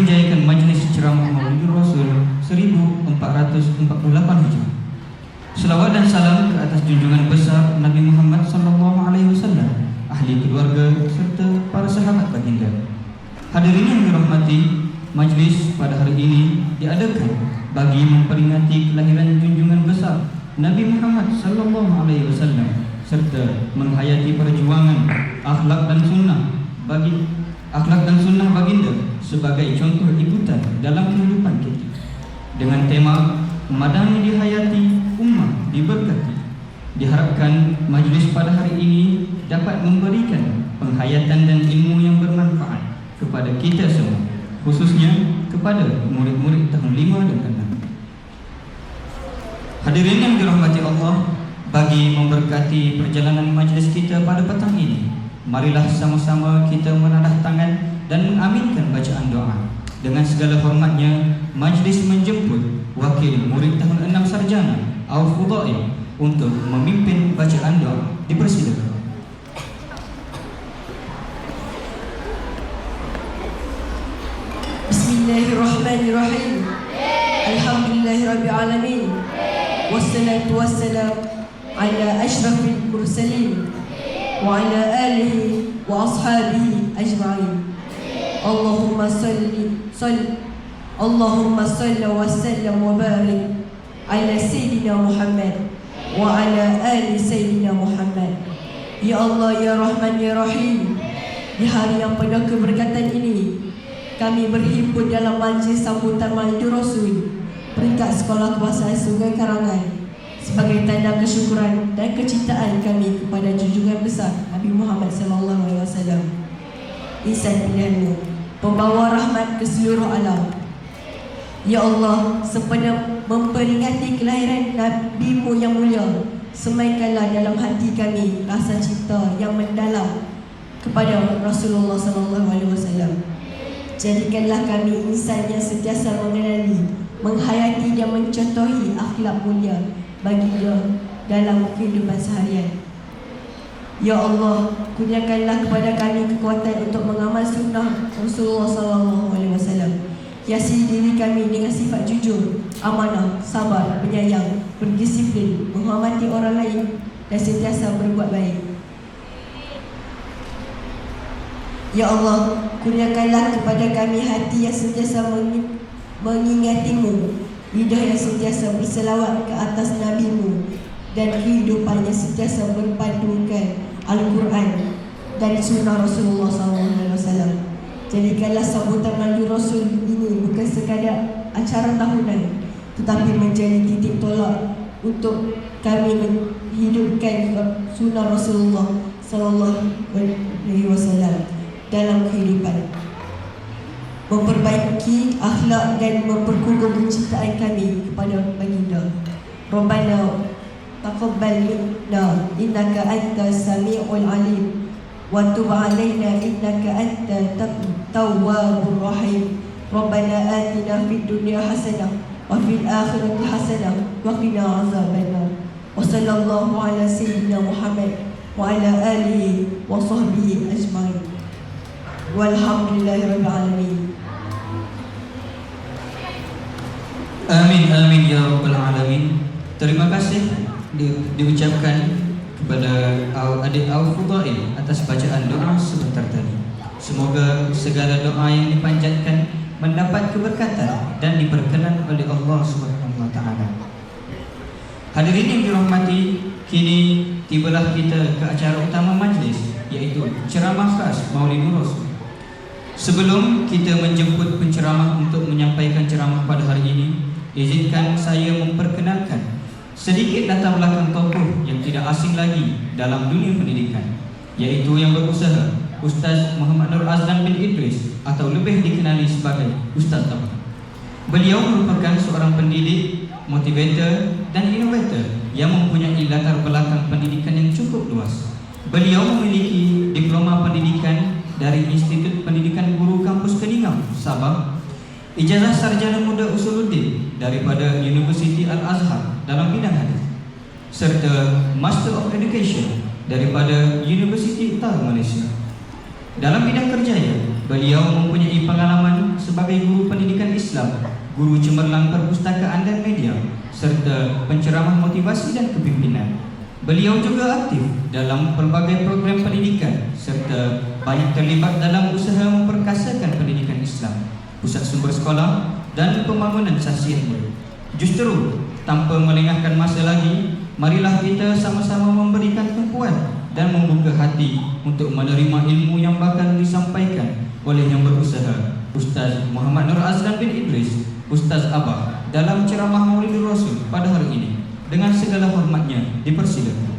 berjayaan majlis ceramah Maulid Rasul 1448 Hijrah. Selawat dan salam ke atas junjungan besar Nabi Muhammad SAW, ahli keluarga serta para sahabat baginda. Hadirin yang dirahmati, majlis pada hari ini diadakan bagi memperingati kelahiran junjungan besar Nabi Muhammad SAW serta menghayati perjuangan akhlak dan sunnah baginda sebagai contoh ikutan dalam kehidupan kita. Dengan tema "Madani dihayati, ummah diberkati", diharapkan majlis pada hari ini dapat memberikan penghayatan dan ilmu yang bermanfaat kepada kita semua, khususnya kepada murid-murid tahun 5 dan 6. Hadirin yang dirahmati Allah, bagi memberkati perjalanan majlis kita pada petang ini, marilah sama-sama kita menadah tangan dan mengaminkan bacaan doa. Dengan segala hormatnya, majlis menjemput wakil murid tahun 6 sarjana Al-Fudail untuk memimpin bacaan doa. Dipersilakan. Bismillahirrahmanirrahim. Alhamdulillahirabbil alamin. Wassalatu wassalam ala asyrafil mursalin wa ala alihi wa ashabihi ajma'in. Allahumma salli wa sallam wa barik ala Sayyidina Muhammad wa ala ali Sayyidina Muhammad. Ya Allah, Ya Rahman, Ya Rahim, di hari yang penuh keberkatan ini, kami berhimpun dalam majlis sambutan Maulid Rasul peringkat Sekolah Kebahasaan Sungai Karangan sebagai tanda kesyukuran dan kecintaan kami kepada junjungan besar Nabi Muhammad SAW, insan pilihanmu, pembawa rahmat ke seluruh alam. Ya Allah, sempena memperingati kelahiran Nabi-Mu yang mulia, semaikanlah dalam hati kami rasa cinta yang mendalam kepada Rasulullah SAW. Jadikanlah kami insan yang sentiasa mengenali, menghayati dan mencontohi akhlak mulia baginda dalam kehidupan seharian. Ya Allah, kurniakanlah kepada kami kekuatan untuk mengamal sunnah Rasulullah SAW. Hiasi diri kami dengan sifat jujur, amanah, sabar, penyayang, berdisiplin, menghormati orang lain dan sentiasa berbuat baik. Ya Allah, kurniakanlah kepada kami hati yang sentiasa mengingatimu, lidah yang sentiasa berselawat ke atas Nabi-Mu, dan kehidupan yang sentiasa berpadukan Al-Quran dan sunnah Rasulullah SAW. Jadikanlah sambutan Maulid Rasul ini bukan sekadar acara tahunan, tetapi menjadi titik tolak untuk kami menghidupkan sunnah Rasulullah SAW dalam kehidupan, memperbaiki akhlak dan memperkukuh kecintaan kami kepada baginda. Rabbana taqabbal minna innaka antas samiul alim wa tub alaina innaka antat tawwabur rahim. Rabbana atina fid dunya hasanah wa fil akhirati hasanah wa qina azabannar. Wa sallallahu ala sayyidina Muhammad wa ala alihi wa sahbihi ajma'in. Walhamdulillahirabbil alamin. Amin amin ya rabbal alamin. Terima kasih diucapkan kepada adik Al-Fudail atas bacaan doa sebentar tadi. Semoga segala doa yang dipanjatkan mendapat keberkatan dan diperkenan oleh Allah Subhanahu wa taala. Hadirin yang dirahmati, kini tibalah kita ke acara utama majlis, iaitu ceramah khas Maulid Rasul. Sebelum kita menjemput penceramah untuk menyampaikan ceramah pada hari ini, izinkan saya memperkenalkan sedikit latar belakang tokoh yang tidak asing lagi dalam dunia pendidikan, iaitu yang berusaha, Ustaz Muhammad Nur Azlan bin Idris, atau lebih dikenali sebagai Ustaz Tabak. Beliau merupakan seorang pendidik, motivator dan inovator yang mempunyai latar belakang pendidikan yang cukup luas. Beliau memiliki diploma pendidikan dari Institut Pendidikan Guru Kampus Keningau, Sabah, ijazah sarjana muda Usuluddin daripada Universiti Al-Azhar dalam bidang hadis, serta Master of Education daripada Universiti Utara Malaysia. Dalam bidang kerjanya, Beliau mempunyai pengalaman sebagai guru pendidikan Islam, guru cemerlang perpustakaan dan media, serta penceramah motivasi dan kepimpinan. Beliau juga aktif dalam pelbagai program pendidikan serta banyak terlibat dalam usaha memperkasakan pendidikan Islam, pusat sumber sekolah dan pembangunan sasiatnya. Justru, tanpa melengahkan masa lagi, marilah kita sama-sama memberikan tumpuan dan membuka hati untuk menerima ilmu yang bakal disampaikan oleh yang berusaha, Ustaz Muhammad Nur Azlan bin Idris, Ustaz Abah, dalam ceramah Maulidur Rasul pada hari ini. Dengan segala hormatnya, dipersilakan.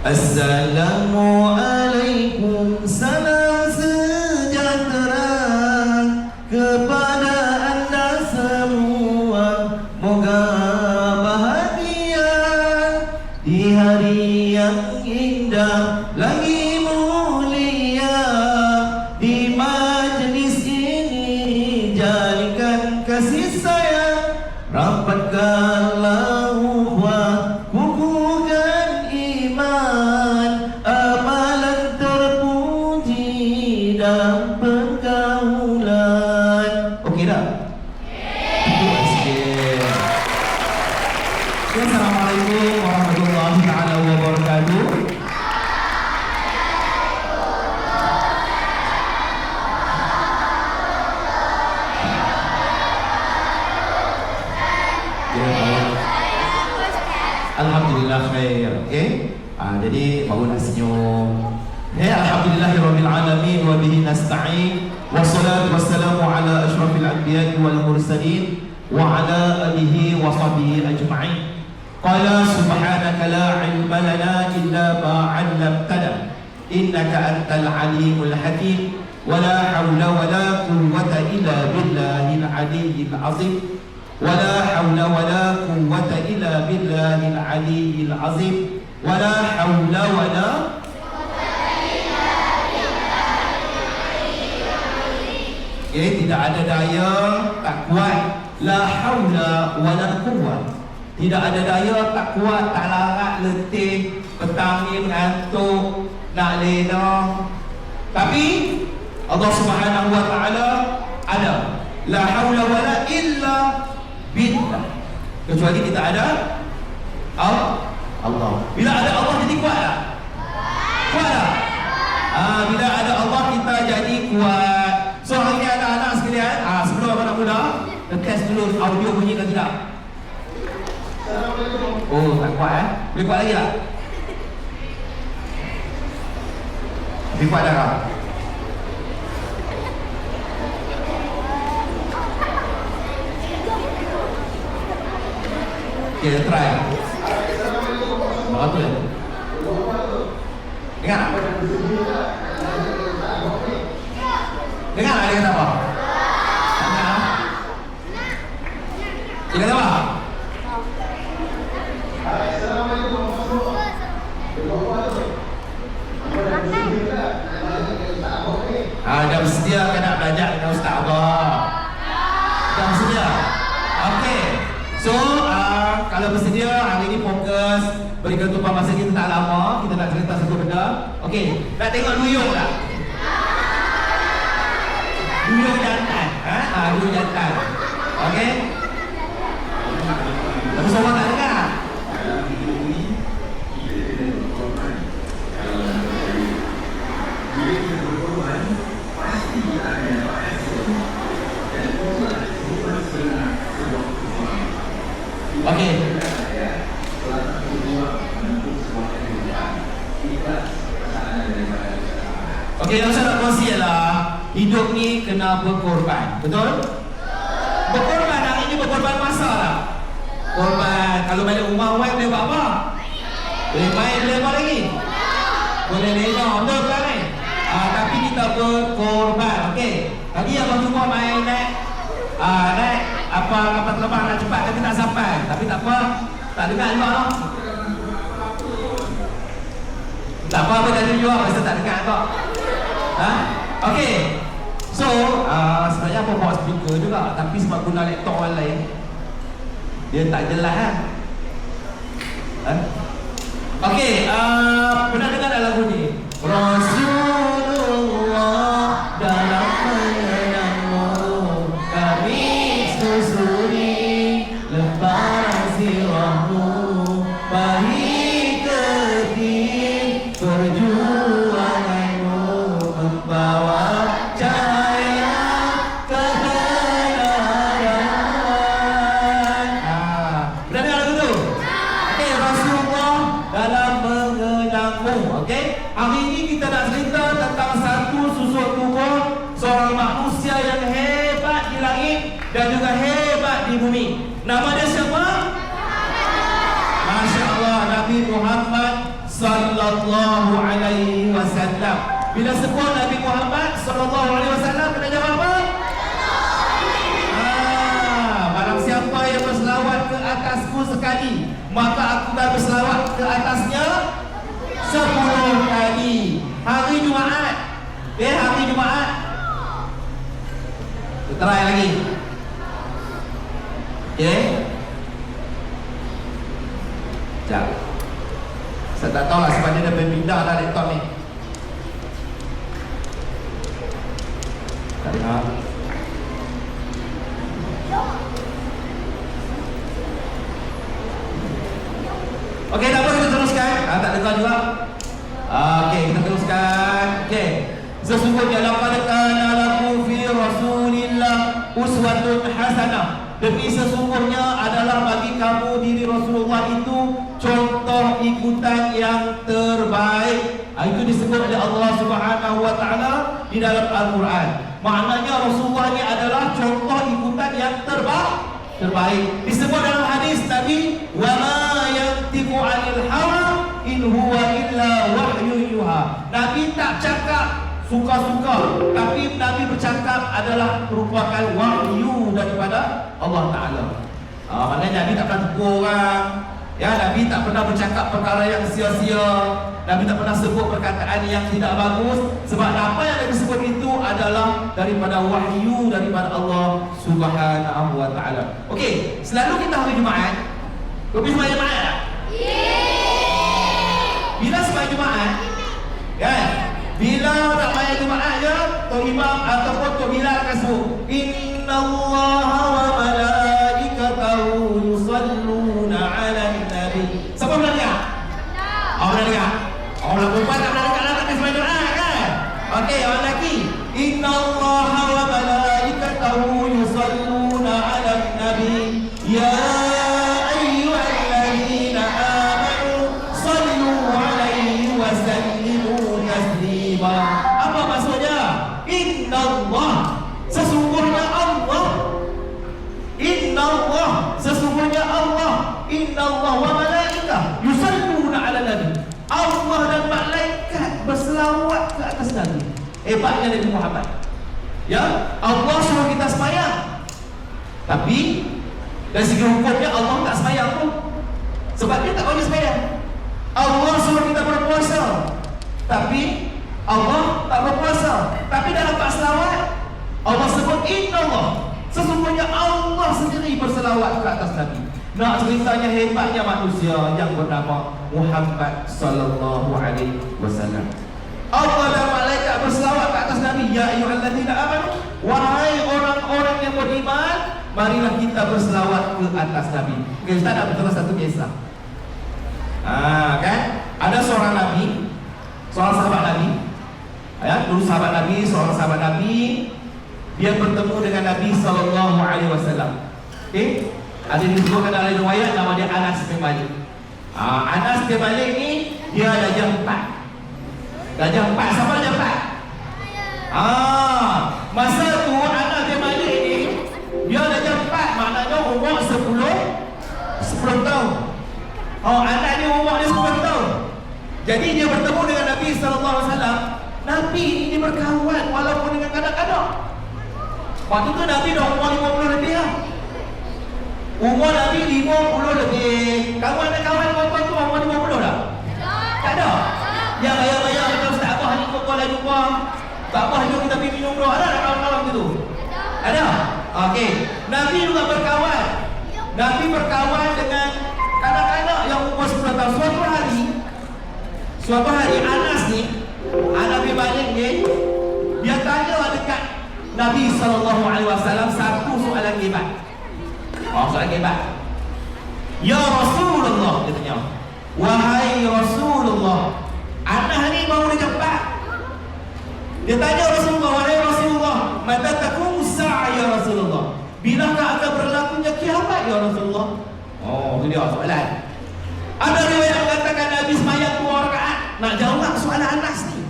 Assalamualaikum, salam sejahtera kepada anda semua. Moga bahagia di hari yang indah lagi mulia. Di majlis ini jalinkan kasih sayang, rapatkanlah ukhuwah, kukuhkan iman, amalan terpuji dalam pergaulan. Okey tak? Okey sikit. Assalamualaikum warahmatullahi taala wabarakatuh. Alhamdulillah khair. Okey. Jadi baru nak senyum. Alhamdulillahirabbil alamin wa bihi nasta'in. Wassalatu wassalamu ala asyrafil anbiya'i wal mursalin wa ala alihi wa sahbihi ajma'in. Qala subhanaka la ilma lana illa ma 'allamtana innaka antal alimul hakim. Wa la hawla wa la quwwata illa billahil aliyyil azim. ولا حول ولا قوة إلا بالله العلي العظيم ولا حول ولا tidak ada daya, tak kuat. La haula wala quwwah. Tidak ada daya, tak kuat, tak larat, letih, petang ni mengantuk, nak lena. Tapi Allah Subhanahu wa taala ada. La haula wala illa billah. Kecuali kita ada Allah. Bila ada Allah jadi kuat tak? Kuat tak? Bila ada Allah kita jadi kuat. So hari ni anak-anak sekalian, sebelum anak muda, test dulu audio bunyi ke tidak? Oh, tak kuat Boleh kuat lagi tak? Lebih kuat dah kah? Okay, try. Betul ya? Dengar tak? Dengar tak dia kata apa? Dengar. Dia kata apa? Dah bersedia kan nak belajar dengan Ustaz Abah? Dah bersedia? Okey. So, kalau bersedia, hari ini fokus berikan tumpang masa kita tak lama. Kita nak cerita satu benda. Okey, nak tengok duyung tak? Duyung jantan. Duyung jantan. Okey? Tapi seorang tak dengar. Okey, yang saya nak kongsi ialah hidup ni kena berkorban. Betul? Berkorban, hari ni berkorban masa lah. Korban, kalau balik rumah wife boleh buat apa? Boleh main, boleh apa lagi? Boleh lena, betul kan ni? Tapi kita berkorban. Okey, tadi abang jumpa main naik apa kapal terbang nak cepat tapi tak sampai. Tapi tak apa, tak dengar juga lah. Tak apa jadi juga, masa tak dengar kok. Okey. So, sebenarnya apa bawa speaker juga, tapi sebab guna laptop orang lain, dia tak jelas kan? Okey, pernah dengar tak lagu ni? Rasulullah dalam menyenangmu, kami susuri lebaran sirahmu, bahi ketik perjuanganmu, membawa cahaya kebenaran. Pernah dengar lagu tu? Okey, Rasulullah dalam mengenangmu. Okey, hari ini kita nak cerita tentang satu susuk tubuh seorang manusia yang hebat di langit dan juga hebat di bumi. Nama dia siapa? Masya Allah, Nabi Muhammad sallallahu alaihi wasallam. Bila sebut Nabi Muhammad sallallahu alaihi wasallam, kena jawab apa? Barang siapa yang berselawat ke atasku sekali, maka aku akan berselawat ke atasnya 10 kali. Hari Jumaat. Hari Jumaat. Kita try lagi. Okey. Sekejap. Saya tak tahu lah sebab dia dah berpindah dah laptop ni. Tak dengar. Okey, tak apa, kita teruskan. Tak dengar juga. Okey, kita teruskan. Okey. Sesungguhnya laqad kana lakum fi Rasulillah uswatun hasanah. Demi sesungguhnya adalah bagi kamu diri Rasulullah itu contoh ikutan yang terbaik. Itu disebut oleh Allah Subhanahu wa taala di dalam Al-Quran. Maknanya Rasulullah ini adalah contoh ikutan yang terbaik. Disebut dalam hadis Nabi, wa ma yantiqu 'anil hawa in huwa illa wahyu yuha. Nabi tak cakap suka-suka, tapi Nabi bercakap adalah merupakan wahyu daripada Allah Ta'ala. Maknanya Nabi tak pernah tegur orang, ya, Nabi tak pernah bercakap perkara yang sia-sia, Nabi tak pernah sebut perkataan yang tidak bagus, sebab apa yang Nabi sebut itu adalah daripada wahyu daripada Allah Subhanahu wa Ta'ala. Okey, selalu kita hari Jumaat, lebih sembahyang Jumaat tak? Bila sembahyang Jumaat, kan? Bila nak sembahyang Jumaat je, Tok Imam ataupun Tok Bilal akan sebut, Innallaha wa malaikatahu yusalluna 'alan nabi. Siapa pernah dengar? Pernah dengar? Orang perempuan tak pernah dengar nak sembahyang Jumaat kan? Okey, orang lelaki, Innallaha wa malaikatahu yusalluna 'alan nabi. Ya ayyuhalladzina amanu sallu 'alaihi wa sallimu taslima. Apa maksudnya? Innallah, sesungguhnya Allah. Innallah, sesungguhnya Allah. Innallah wa malaikah yusalluna 'alan nabi. Allah dan malaikat berselawat ke atas Nabi. Hebatnya Nabi Muhammad. Ya, Allah suruh kita sembahyang. Tapi dari segi hukumnya Allah tak sembahyang pun. Sebab dia tak wajib sembahyang. Allah suruh kita berpuasa. Tapi Allah tak berpuasa. Tapi dalam bab selawat Allah sebut Innallah, sesungguhnya Allah sendiri berselawat ke atas Nabi. Nak ceritanya hebatnya manusia yang bernama Muhammad sallallahu alaihi wasallam. Allah dan malaikat berselawat ke atas Nabi. Ya ayyuhalladzina amanu, wahai orang-orang yang beriman, marilah kita berselawat ke atas Nabi. Okay, Ustaz nak bercerita satu kisah. Kan? Ada seorang Nabi, seorang sahabat Nabi. Ya, dulu sahabat Nabi, seorang sahabat Nabi, dia bertemu dengan Nabi sallallahu alaihi wasallam. Okey? Ada disebutkan dalam riwayat nama dia Anas bin Malik. Anas bin Malik ni dia Raja 4. Raja 4, siapa Raja 4? Masa tu anak dia balik ni, dia dah cepat, maknanya umur 10 tahun. Anak dia umur dia 10 tahun. Jadi dia bertemu dengan Nabi SAW. Nabi ini berkawan walaupun dengan kanak-kanak. Waktu tu Nabi dah umur 50 lebih lah. Umur Nabi 50 lebih. Kamu ada kawan tuan-tuan tu umur 50 dah? Tak ada? Yang bayar-bayar macam Ustaz Abah ni kau dah jumpa. Tak apa, jom kita pergi minum dulu. Ada tak kawan-kawan gitu? Ada? Okey. Nabi juga berkawan. Nabi berkawan dengan kanak-kanak yang umur 10 tahun. Suatu hari Anas ni, Nabi balik ni, dia tanya dekat Nabi SAW satu soalan hebat. Soalan hebat. Ya Rasulullah, dia tanya. Wahai Rasulullah, Anas ni baru dia cepat. Dia tanya Rasulullah, wahai Rasulullah, mata takum sa'a ya Rasulullah. Bilakah akan berlakunya kiamat ya Rasulullah? Itu dia soalan. Ada riwayat mengatakan Nabi sembahyang 2 rakaat. Nak jawab soalan Anas ni.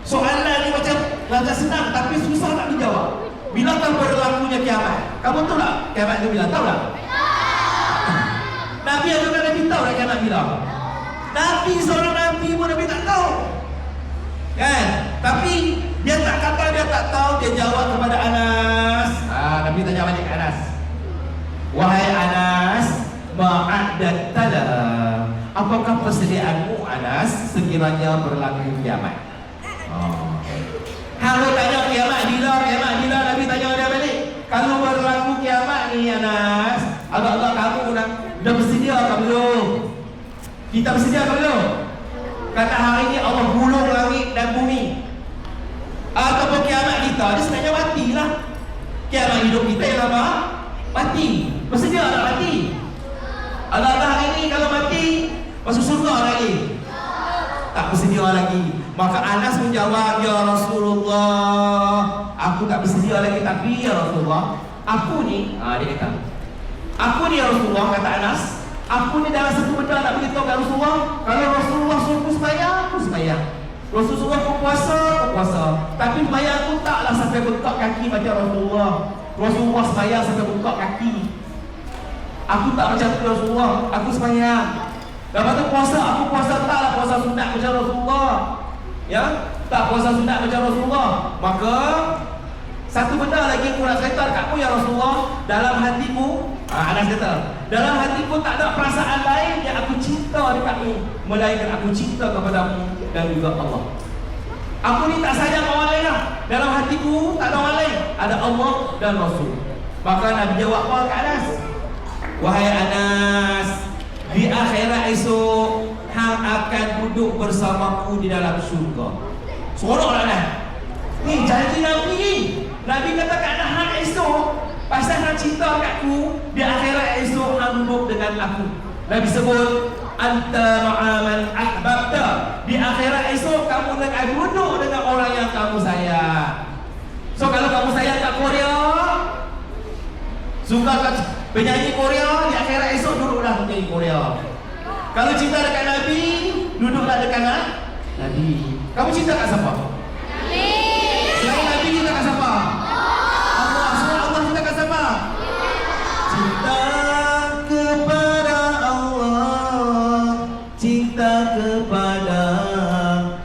Soalan ni macam senang tapi susah nak dijawab. Bilakah berlakunya kiamat? Kamu tahu tak kiamat tu bila? Tahu tak? Nabi ada kan Nabi tahu tak kiamat bila? Nabi seorang Nabi pun Nabi tak tahu. Kan? Tapi dia tak kata dia tak tahu, dia jawab kepada Anas. Nabi tanya balik ke Anas. Wahai Anas, ma'addattala. Apakah persediaanmu Anas sekiranya berlaku kiamat? Kalau tanya kiamat bila, Nabi tanya dia balik. Kalau berlaku kiamat ni Anas, agak-agak kamu dah bersedia ke belum? Kita bersedia ke belum? Kata hari ni Allah gulung langit dan bumi. Ataupun kiamat kita, dia sebenarnya matilah. Kiamat hidup kita yang lama mati. Bersedia tak mati? Agak-agak hari ni kalau mati masuk surga lagi? Tak bersedia lagi. Maka Anas menjawab, ya Rasulullah, aku tak bersedia lagi. Tapi ya Rasulullah, aku ni, dia kata, aku ni ya Rasulullah, kata Anas, aku ni dalam satu benda nak beritahu kat Rasulullah. Kalau Rasulullah suruh sembahyang, aku sembahyang. Rasulullah aku puasa. Tapi sembahyang aku taklah sampai bengkak kaki macam Rasulullah. Rasulullah sembahyang sampai bengkak kaki. Aku tak macam tu Rasulullah, aku sembahyang. Lepas tu puasa, aku puasa taklah puasa sunat macam Rasulullah. Ya, tak puasa sunat macam Rasulullah. Maka satu benda lagi aku nak cerita dekatmu ya Rasulullah. Dalam hatiku, Anas kata, dalam hatiku tak ada perasaan lain yang aku cinta dekatmu melainkan aku cinta kepadamu dan juga Allah. Aku ni tak sayang orang lain lah. Dalam hatiku tak ada orang lain, ada Allah dan Rasul. Maka Nabi jawab apa kat Anas? Wahai Anas, di akhirat esok hang akan duduk bersamaku di dalam syurga. Seronoklah Anas. Ni janji Nabi ni. Nabi kata kat Anas, hang esok pasal hang cinta katku, di akhirat esok hang duduk dengan aku. Nabi sebut anta ma'aman ahbabta. Di akhirat esok kamu akan duduk dengan orang yang kamu sayang. So kalau kamu sayang kat Korea, suka kat penyanyi Korea, di akhirat esok duduklah penyanyi Korea. Kalau cinta dekat Nabi, duduklah dekat Nabi. Kamu cinta kat siapa? Nabi. Selain Nabi cinta kat siapa? Allah. Selain Allah cinta kat siapa? Cinta kepada Allah, cinta kepada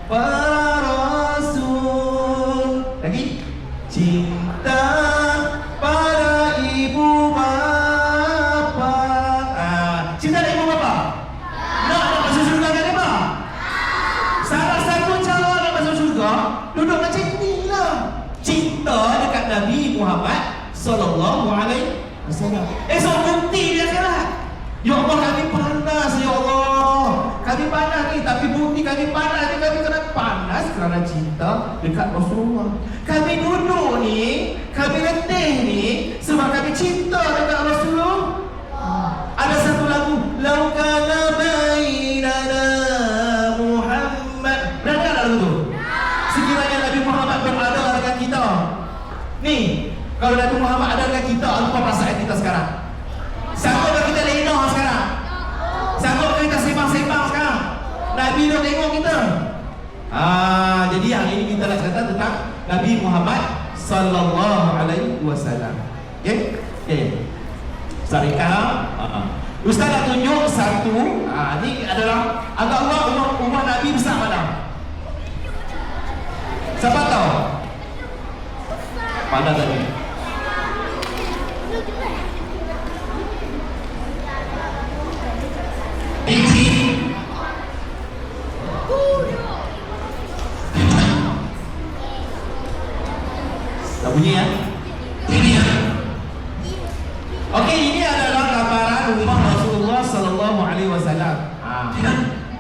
para rasul. Lagi? Cinta pada ibu bapa. Cinta pada ibu bapa? Nak masuk syurga kan apa? Salah satu cara nak masuk syurga, duduk macam ni lah. Cinta dekat Nabi Muhammad sallallahu alaihi wasallam. Esok bukti di akhirat. Ya Allah, kami panas ya Allah. Kami panas ni, tapi bukti kami panas ni, kami kena panas kerana cinta dekat Rasulullah. Kami duduk ni, kami letih ni sebab kami cinta dekat Rasulullah. Ada satu lagu, Lau kana bainana Muhammad. Pernah dengar lagu tu? Sekiranya Nabi Muhammad berada dengan kita. Ni, kalau Nabi Muhammad ada dengan kita, apa perasaan kita sekarang? Sanggup kita lena sekarang? Sanggup kita sembang-sembang sekarang? Nabi dah tengok kita. Jadi hari ini kita nak cerita tentang Nabi Muhammad sallallahu alaihi wasallam. Okey? Okey. Sarika. Ustaz nak tunjuk satu. Ni adalah agak rumah Nabi besar mana? Siapa tahu? Mana tadi? Ini. Tak bunyi ya? Ini ya. Okey, ini adalah gambaran rumah Rasulullah sallallahu alaihi wasallam.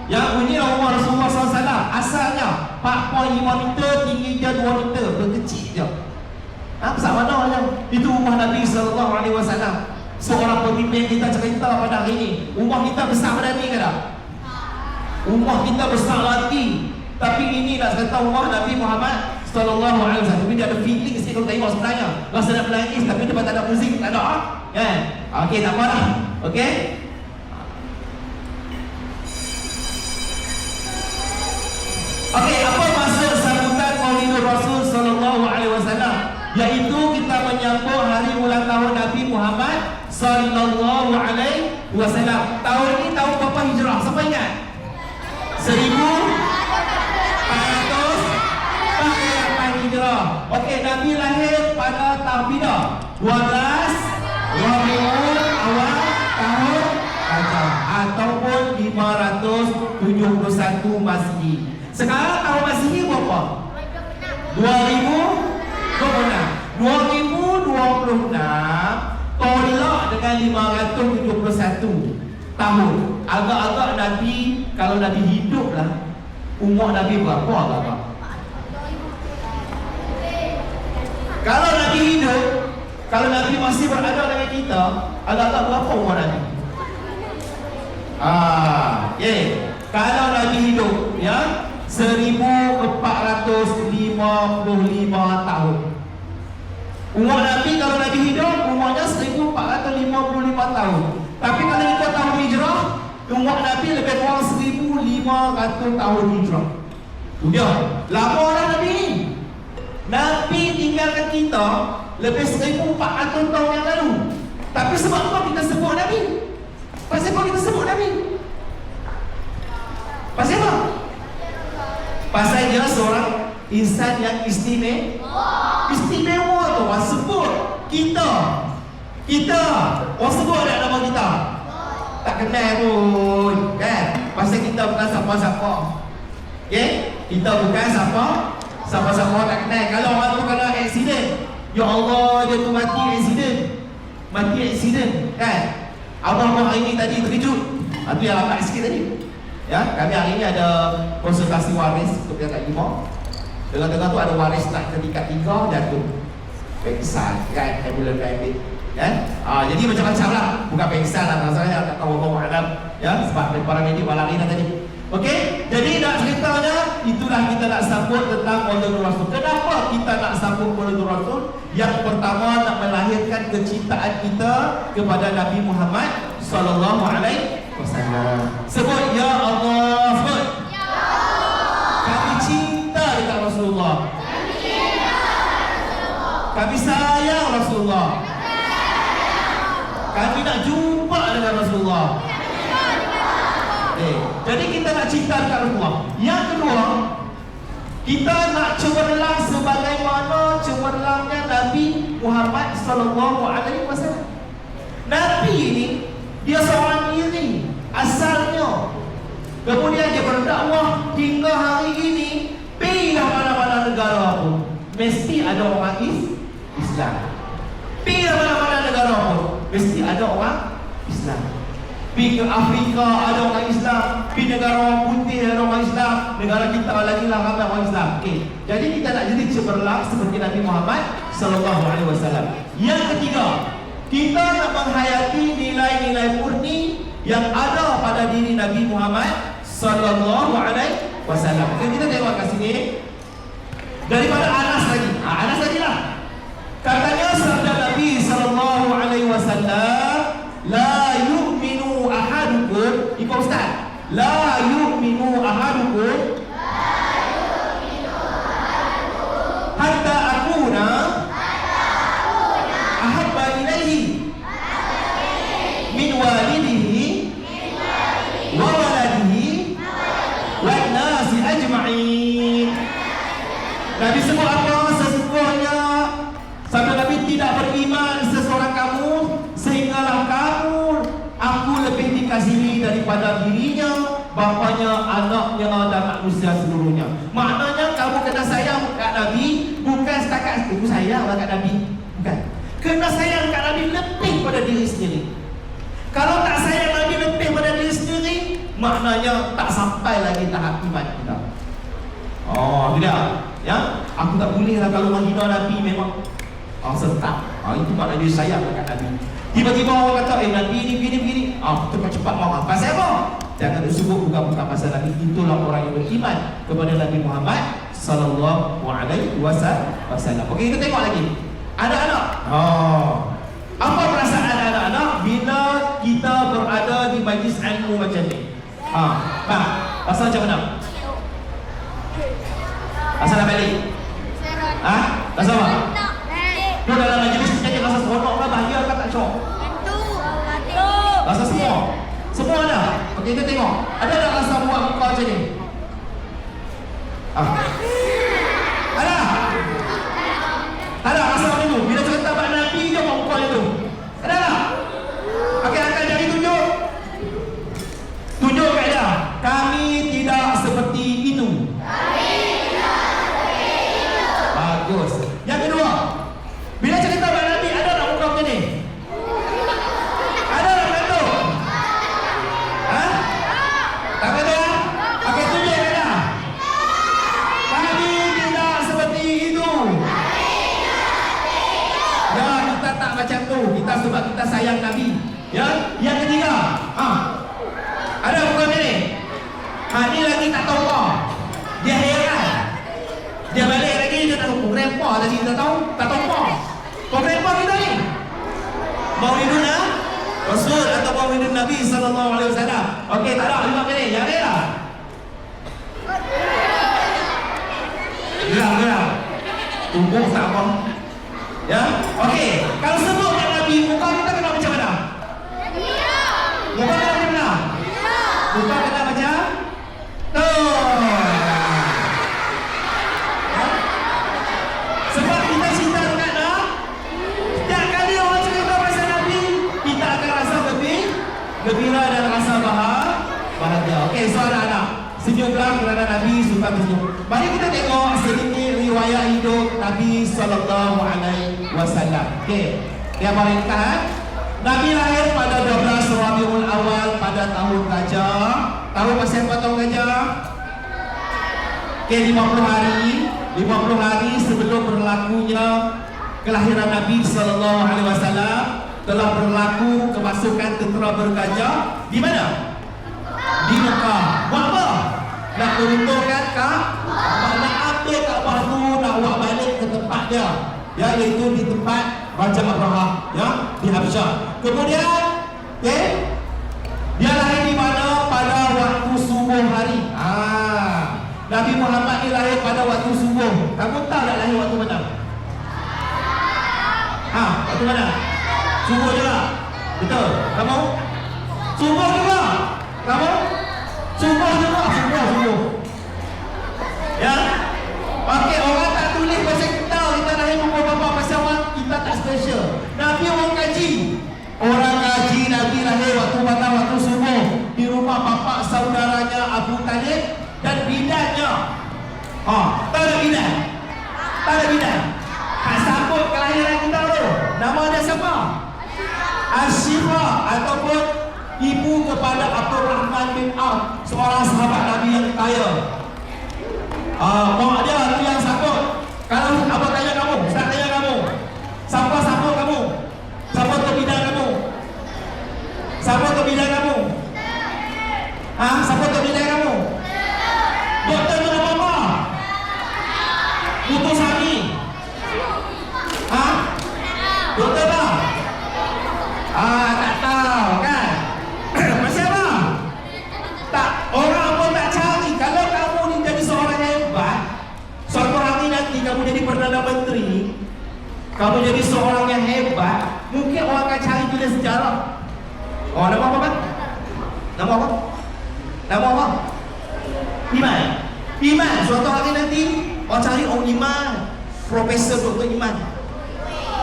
Yang bunyi rumah Rasulullah sallallahu alaihi wasallam asalnya 4.5 meter, tinggi dia 2 meter, berkecil je. Besar mana aja? Itu rumah Nabi sallallahu alaihi wasallam. Seorang pemimpin kita cerita pada hari ini, rumah kita besar pada ni ke tak? Rumah kita besar lagi. Tapi ini nak kata rumah Nabi Muhammad sallallahu alaihi wasallam. Tapi dia ada feeling sikit kalau tengok sebenarnya. Rasa nak menangis tapi tempat tak ada muzik, tak ada. Kan? Okey, tak apalah. Okey? Okey, apa maksud sambutan Maulid Rasul sallallahu alaihi wasallam? Iaitu kita menyambut hari ulang tahun Nabi Muhammad sallallahu alaihi wasallam. Tahun ni tahun berapa hijrah? Siapa ingat? 1448 hijrah. Okey, Nabi lahir pada tahun bila? 12 Rabiul Awal tahun Rajab ataupun 571 Masihi. Sekarang tahun Masihi berapa? 2026 tolak dengan 571 tahun. Agak-agak Nabi, kalau Nabi hidup lah, umur Nabi berapa agak-agak? Kalau Nabi hidup, kalau Nabi masih berada dengan kita, agak-agak berapa umur Nabi? Kalau Nabi hidup, ya, 1455 tahun. Umur Nabi kalau Nabi hidup, umurnya 1455 tahun. Tapi kalau ikut tahun hijrah, umur Nabi lebih kurang 1500 tahun hijrah. Dia lama orang Nabi. Nabi tinggalkan kita lebih 1400 tahun yang lalu. Tapi sebab apa kita sebut Nabi? Pasal apa kita sebut Nabi? Pasal apa? Pasal dia seorang insan yang istimewa. Istimewa tu orang sebut kita. Orang sebut tak nama kita? Tak kenal pun, kan? Pasal kita bukan siapa-siapa. Okay? Kita bukan siapa-siapa tak kenal. Kalau orang tu kena aksiden, ya Allah, dia tu mati aksiden, kan? Abang-abang hari ni tadi terkejut. Itu yang lambat sikit tadi. Ya, kami hari ni ada konsultasi waris untuk tingkat 5. Tengah-tengah tu ada waris nak ke tingkat 3 jatuh. Pengsan, kan? Ambulans private. Kan? Jadi macam-macam lah. Bukan pengsan lah, masalahnya tak tahu apa alam. Ya, sebab para medik lari dah tadi. Okey? Jadi nak ceritanya, itulah kita nak sambut tentang Maulid Rasul. Kenapa kita nak sambut Maulid Rasul? Yang pertama, nak melahirkan kecintaan kita kepada Nabi Muhammad sallallahu alaihi wasallam. Sebut ya Allah, sebut. Ya Allah. Kami cinta dengan Rasulullah. Kami sayang Rasulullah. Kami nak jumpa dengan Rasulullah. Jadi kita nak cinta dengan Rasulullah. Yang kedua, kita nak cemerlang sebagaimana cemerlangnya Nabi Muhammad sallallahu alaihi wasallam. Nabi ini dia seorang diri asalnya. Kemudian dia berdakwah hingga hari ini. Pergilah mana-mana negara pun mesti ada orang Islam. Pergilah mana-mana negara pun mesti ada orang Islam. Pergi ke Afrika ada orang Islam, pergi negara orang putih ada orang Islam, negara kita lagi lah ramai orang Islam. Okey. Jadi kita nak jadi cemerlang seperti Nabi Muhammad sallallahu alaihi wasallam. Yang ketiga, kita nak menghayati nilai-nilai murni yang ada pada diri Nabi Muhammad sallallahu alaihi wasallam. Okey, kita tengok kat sini. Daripada Anas lagi. Anas lagi lah. Katanya sabda Nabi sallallahu alaihi wasallam, la yu'minu ahadukum, ikut ustaz. La yu'minu ahadukum hatta min walidihi wa waladihi wan nasi ajma'in. Nabi sebut apa? Sesungguhnya sabda Nabi, tidak beriman seseorang kamu sehinggalah kamu aku lebih dikasihi daripada dirinya, bapanya, anaknya dan manusia seluruhnya. Maknanya kamu kena sayang kat Nabi, bukan setakat aku sayang kat Nabi, bukan. Kena sayang kat Nabi lebih pada diri sendiri. Kalau tak sayang Nabi lebih pada diri sendiri, maknanya tak sampai lagi tahap iman kita. Oh, tidak. Ya, aku tak boleh lah kalau menghina Nabi memang serta. Itu maknanya dia sayang kat Nabi. Tiba-tiba orang kata, Nabi ni begini. Cepat-cepat marah. Pasal apa? Jangan disebut bukan-bukan pasal Nabi. Itulah orang yang beriman kepada Nabi Muhammad sallallahu alaihi wasallam. Okey, kita tengok lagi. Anak-anak. Apa perasaan anak-anak bila kita berada di majlis ilmu macam ni? Rasa macam mana? Rasa nak balik? Rasa apa? Tu dalam majlis ni jadi rasa seronok lah, bahagia kan tak syok? Rasa semua? Semua ada? Okey, kita tengok. Ada tak rasa buat muka macam ni? Ada? Ada rasa macam tu? Bila cerita Pak Nabi je buat muka macam tu? Ada tak? Okey, angkat jari tunjuk. Tunjuk kat dia. Kami tidak seperti itu. Bagus. Yang kedua, bila cerita Pak Nabi, ada tak muka macam ni? Ada tak macam tu? Tak ada? Okey, tunjuk kat dia. Kami tidak seperti itu. Ya, kita tak macam tu. Kita sebab kita sayang Nabi. Ya, yang ketiga, ada muka macam ni. Ni lagi tak tahu apa. Dia heran. Dia balik lagi, dia tak tahu kenapa tadi kita tahu, tak tahu apa. Kau kenapa kita ni? Maulidun Rasul atau Maulidun Nabi sallallahu alaihi wasallam. Okey, tak ada lima kali. Yang ni lah. Gerak. Tunggu tak apa. Ya, okey. Kalau sebut kat Nabi, muka kita kena macam mana? Muka kena macam mana? Muka kena macam tu. Sebab kita cinta dekat dah. Setiap kali orang cerita pasal Nabi, kita akan rasa lebih gembira dan rasa bahagia. Okey, so anak-anak, senyumlah kerana Nabi suka senyum. Mari kita tengok sedikit riwayat hidup Nabi sallallahu alaihi wasallam. Okey, dia ringkas. Nabi lahir pada 12 Rabiul Awal pada tahun gajah. Tahu pasal apa tahun gajah? Okey, 50 hari sebelum berlakunya kelahiran Nabi sallallahu alaihi wasallam telah berlaku kemasukan tentera bergajah di mana? Di Mekah. Buat apa? Nak meruntuhkan Kaabah, nak ambil Kaabah tu, nak bawa balik ke tempat dia, ya, iaitu di tempat Raja Abraham, ya, di Habsyah. Kemudian, dia lahir di mana? Pada waktu subuh hari. Nabi Muhammad ni lahir pada waktu subuh. Kamu tahu tak lahir waktu mana? Waktu mana? Subuh juga. Betul. Kamu? Subuh juga. Kamu? Subuh juga. Subuh. Ya. Okey, orang tak tulis pasal kita lahir pukul berapa, pasal orang kita tak special. Nabi orang kaji. Orang kaji Nabi lahir waktu subuh di rumah bapa saudaranya Abu Talib dan bidannya. Tak ada bidan. Sambut kelahiran kita tu. Nama dia siapa? Asyifah, ataupun ibu kepada Abdurrahman bin Auf, seorang sahabat Nabi yang kaya. Mak dia tu yang sambut. Kalau abang tanya kamu, ustaz tanya kamu, siapa sambut kamu? Siapa tu bidan kamu? Siapa tu bidan kamu? Siapa tu bidan kamu? Doktor tu nama apa? Putus Hami. Doktor apa? Tak tahu kan? Pasal apa? Tak, orang pun tak cari. Kalau kamu ni jadi seorang yang hebat, suatu hari nanti kamu jadi Perdana Menteri, kamu jadi seorang yang hebat, mungkin orang akan cari tulis sejarah. Oh, nama apa, Pak? Nama apa? Nama apa? Iman. Iman. Suatu hari nanti orang cari Iman, Profesor Dr. Iman.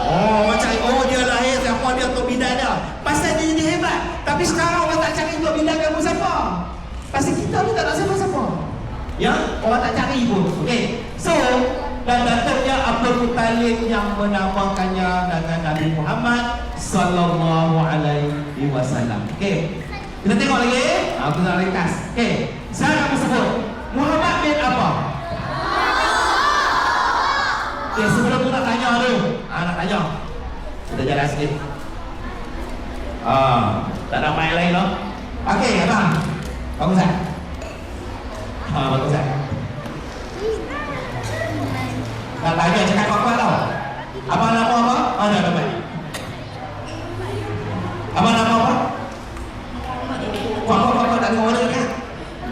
Oh, orang cari, dia lahir siapa dia untuk bidang dia. Pasal dia jadi hebat. Tapi sekarang orang tak cari untuk bidang kamu siapa. Pasal kita ni tak nak siapa-siapa. Ya, orang tak cari pun. Okey. So, dan datangnya Abdul Muttalib yang menamakannya dengan Nabi Muhammad sallallahu alaihi wasallam. Okey. Kita tengok lagi. Aku nak ringkas. Okey. Saya nak sebut Muhammad bin apa? Okey, sebelum tu nak tanya tu. Nak tanya. Kita jalan sikit. Tak ada main lain loh. Okey, abang. Bagus tak? Bagus tak? Tak tanya cakap apa tau. Abang nama apa? Ada baik. Abang nama apa? Apa tak tahu ada kan?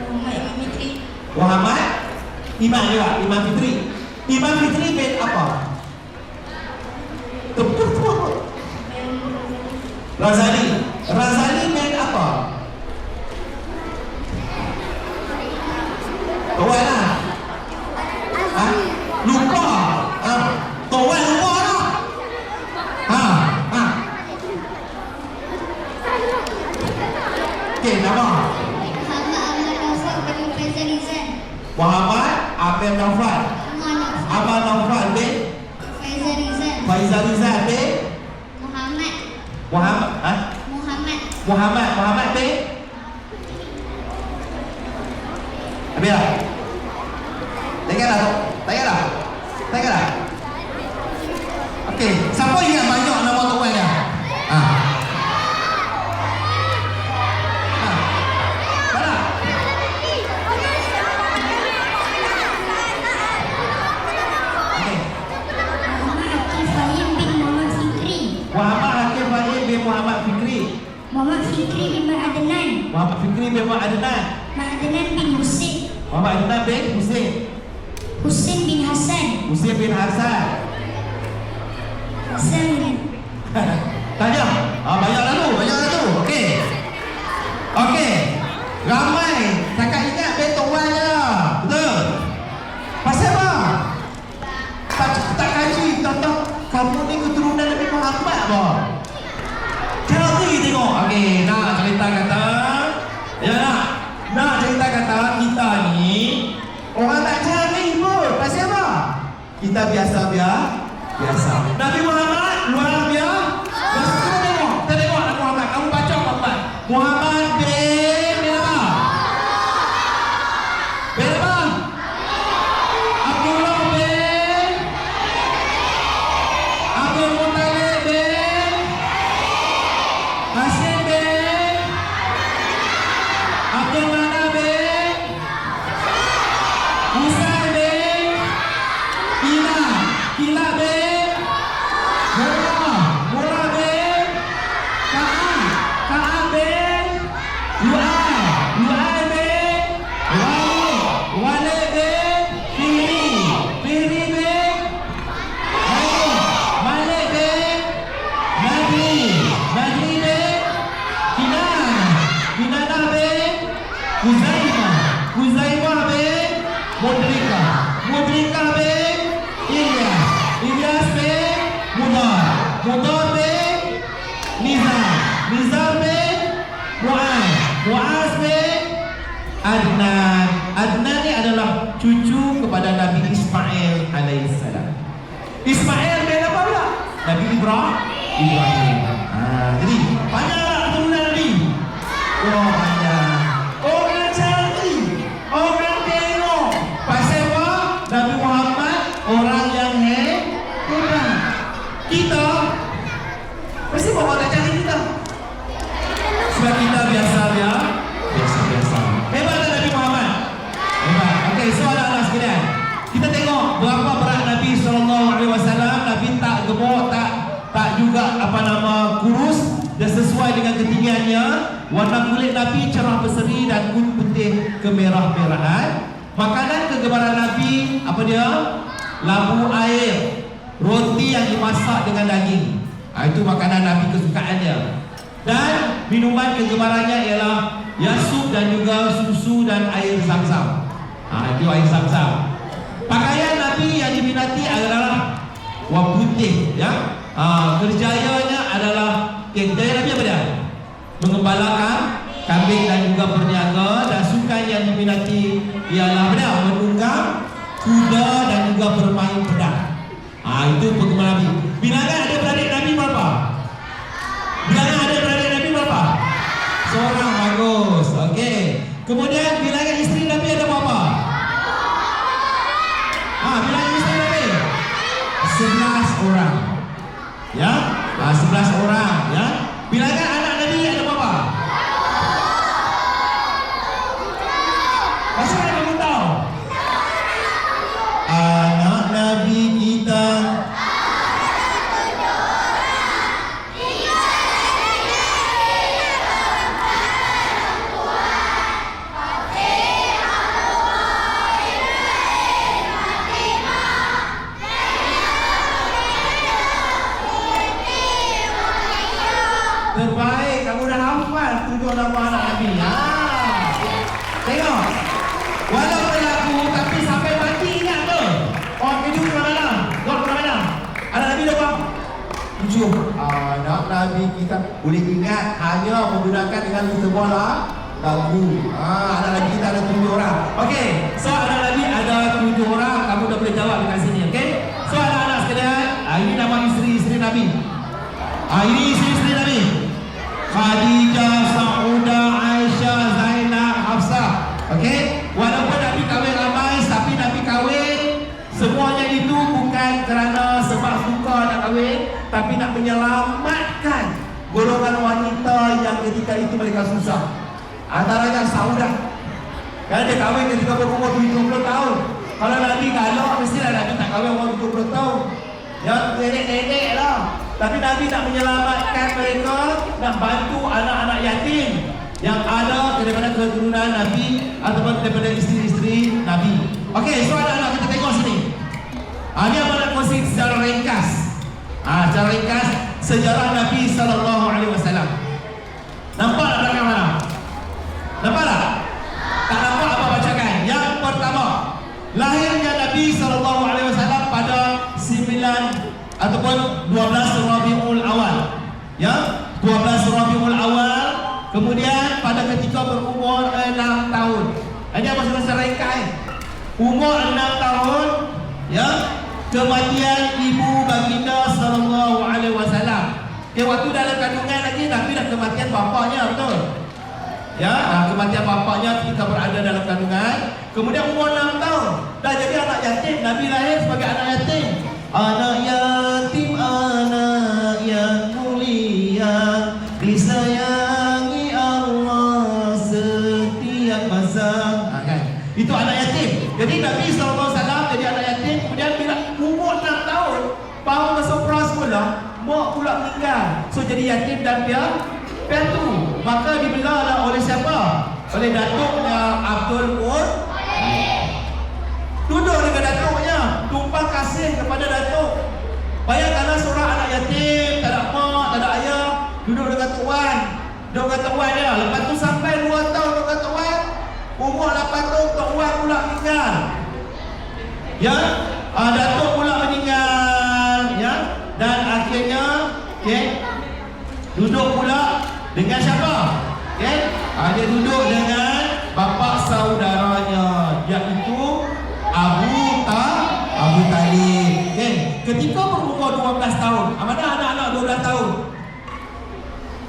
Muhammad Fitri. Muhammad Iman juga, Iman Fitri. Iman Fitri bin apa? Tepat. Razali. Razali bin apa? Tuan lah. Lupa. Tuan lupa lah. Okey, nama? Muhammad Abdul Naufal. Abang Naufal bin Faizal Rizal bin Muhammad bin Habis lah. Tengok lah. Okey, siapa ingat banyak nama tuan dia? Mana? Okey. Muhammad Hakim Fahim bin Muhammad Fikri. Muhammad Fikri bin Adnan. Muhammad Fikri bin Adnan. Adnan bin Husin. Muhammad Adnan bin Husin. Husin bin Hasan. Husin bin Hasan. Hasan bin Tanya. Banyak lalu. Okey. Ramai. Takkan ingat betul wan je lah. Betul? Pasal apa? Tak kaji. Tak kamu ni keturunan Nabi Muhammad apa? Cari tengok. Okey, nak cerita kata. Ya nak cerita kata kita ni orang tak cari pun. Pasal apa? Kita biasa. Nabi Muhammad luar biasa. Kita tengok Nabi Muhammad. Kamu baca Muhammad. Muhammad bin apa? Bin apa? Abdullah bin Abdul Muttalib bin Hasim bin Abdul Manaf bin Musa bin Kila bin Murah bin Ka'ab bin Lu'ay bin Walid bin Fihri bin Malik bin Najri bin Kinanah bin Huzaimah bin Mudrika bin Ilyas bin Mudar bin Nizar bin Muaz bin Adnan. Adnan ni adalah cucu kepada Nabi Ismail alaihissalam. Ismail bin apa pula? Nabi Ibrahim. Jadi banyaklah keturunan Nabi. Banyak. Orang cari, orang tengok. Pasal apa? Nabi Muhammad orang yang hebat. Kita pasti bawa tak cari kita. Sebab kita biasa. Hebat tak Nabi Muhammad? Hebat. Okey, soalan sekalian. Kita tengok berapa berat Nabi SAW. Nabi tak gemuk, tak juga kurus. Dan sesuai dengan ketinggiannya. Warna kulit Nabi cerah berseri dan kuning putih kemerah-merahan. Makanan kegemaran Nabi apa dia? Labu air, roti yang dimasak dengan daging. Itu makanan Nabi kesukaan dia. Dan minuman kegemarannya ialah sup dan juga susu dan air zam-zam. Itu air zam-zam. Pakaian Nabi yang diminati adalah warna putih, ya. Kerjanya adalah kerja Nabi apa dia? Mengembalakan kambing dan juga berniaga, dan sukan yang diminati ialah apa dia? Menunggang kuda dan juga bermain pedang. Itu penggemar Nabi. Bilangan adik-beradik Nabi berapa? Bilangan adik-beradik Nabi berapa? Seorang, bagus. Okey. Kemudian bilangan isteri Nabi ada berapa? Bilangan isteri Nabi 11 orang. Ya? 11 orang, ya. Bilangan anak Nabi ada berapa? Masih ada yang tahu? Anak Nabi kita terbaik. Kamu dah hafal 7 nama anak Nabi. Tengok, walau berlaku tapi sampai mati ingat tu. Orang hidup ke mana? Gol ke mana? Anak Nabi berapa? 7. Anak Nabi kita boleh ingat hanya menggunakan dengan sebuah lagu. Anak Nabi kita ada 7 orang. Okey, so anak Nabi ada 7 orang. Kamu dah boleh jawab dekat sini, okey? So anak-anak sekalian, ini nama isteri-isteri Nabi. Ini isteri-isteri Nabi: Khadijah, Saudah, Aisyah, Zainab, Hafsah. Okey, walaupun Nabi kahwin ramai, tapi Nabi kahwin semuanya itu bukan kerana sebab suka nak kahwin, tapi nak menyelamatkan golongan wanita yang ketika itu mereka susah. Antaranya Saudah. Kan dia kahwin ketika berumur 70 tahun. Kalau Nabi galak, mestilah Nabi tak kahwin umur 70 tahun. Yang nenek-nenek lah. Tapi Nabi nak menyelamatkan mereka, nak bantu anak-anak yatim yang ada daripada keturunan Nabi ataupun daripada isteri-isteri Nabi. Okey, so anak-anak kita tengok sini. Ini apa nak kongsi secara ringkas. Secara ringkas sejarah Nabi SAW. Nampak tak belakang mana? Nampak tak? Tak nampak apa bacakan. Yang pertama, lahirnya Nabi SAW pada 9 ataupun 12 Rabiul Awal. Ya, 12 Rabiul Awal. Kemudian pada ketika berumur 6 tahun. Ini apa secara ringkas? Umur 6 tahun, ya, kematian ibu baginda sallallahu alaihi wasallam. Waktu dalam kandungan lagi Nabi dah kematian bapaknya, betul? Ya, kematian bapaknya ketika berada dalam kandungan. Kemudian umur 6 tahun dah jadi anak yatim. Nabi lahir sebagai anak yatim. Anak yatim, anak yang mulia, disayangi Allah setiap masa. Kan? Itu anak yatim. Jadi Nabi SAW jadi anak yatim. Kemudian bila umur 6 tahun, baru masuk prasekolah, mak pula meninggal. So jadi yatim dan piatu. Maka dibela oleh siapa? Oleh datuknya Abdul Muttalib. Duduk dengan datuknya, tumpang kasih kepada datuk. Bayangkanlah seorang anak yatim, tak ada mak, tak ada ayah, duduk dengan tuan. Duduk dengan tuan dia. Lepas tu sampai 2 tahun duduk dengan tuan, umur 8 tahun tuan pula meninggal. Ya, datuk pula meninggal, ya. Dan akhirnya, duduk pula dengan siapa? Dia duduk dengan bapa saudaranya, iaitu Abu Talib. Ketika berumur 12 tahun, mana anak-anak 12 tahun?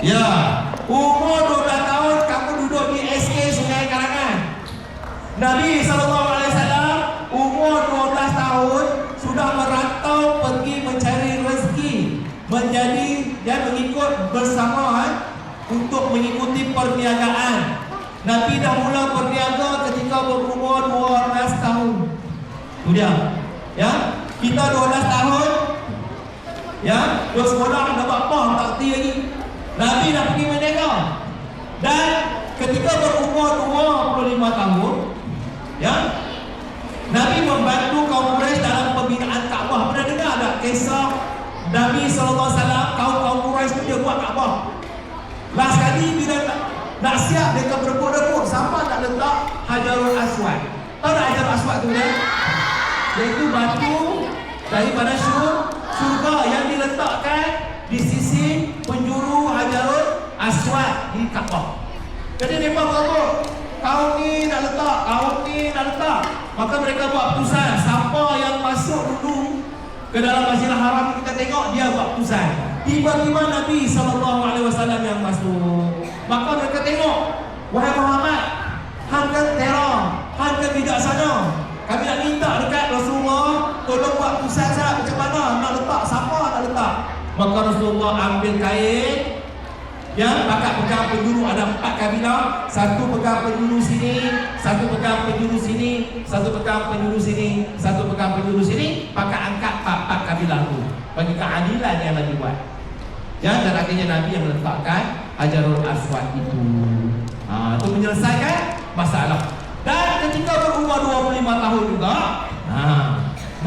Ya, umur 12 tahun kamu duduk di SK Sungai Karangan. Nabi SAW umur 12 tahun sudah merantau pergi mencari rezeki, menjadi dan mengikut bersama untuk mengikuti perniagaan. Nabi dah mula berniaga ketika berumur 12 tahun. Itu dia. Ya, kita 12 tahun. Ya, dua sekolah dah apa tak kerti lagi. Nabi dah pergi berniaga. Dan ketika berumur 25 tahun, ya, Nabi membantu kaum Quraisy dalam pembinaan Kaabah. Pernah dengar tak kisah Nabi SAW, kaum Quraisy tu dia buat Kaabah? Last kali Jadi bila nak siap mereka berebut-rebut siapa nak letak Hajarul Aswad. Tahu tak Hajarul Aswad tu dia? Iaitu batu daripada syurga yang diletakkan di sisi penjuru Hajarul Aswad di Kaabah. Jadi mereka berebut, tahun ni nak letak, tahun ni nak letak. Maka mereka buat keputusan, siapa yang masuk dulu ke dalam Masjidil Haram, kita tengok dia buat keputusan. Tiba-tiba Nabi SAW yang masuk. Maka mereka tengok, wahai Muhammad, hang kan teror, hang kan bijaksana. Kami nak minta dekat Rasulullah, tolong buat keputusan saya macam mana nak letak, siapa nak letak. Maka Rasulullah ambil kain, yang pakat pegang penjuru, ada 4 kabilah, satu pegang penjuru sini, satu pegang penjuru sini, satu pegang penjuru sini, satu pegang penjuru sini, pakat angkat 4 kabilah tu bagi keadilan yang Nabi buat. Ya, dan akhirnya Nabi yang meletakkan Hajarul Aswad itu. Itu menyelesaikan masalah. Dan ketika berumur 25 tahun juga,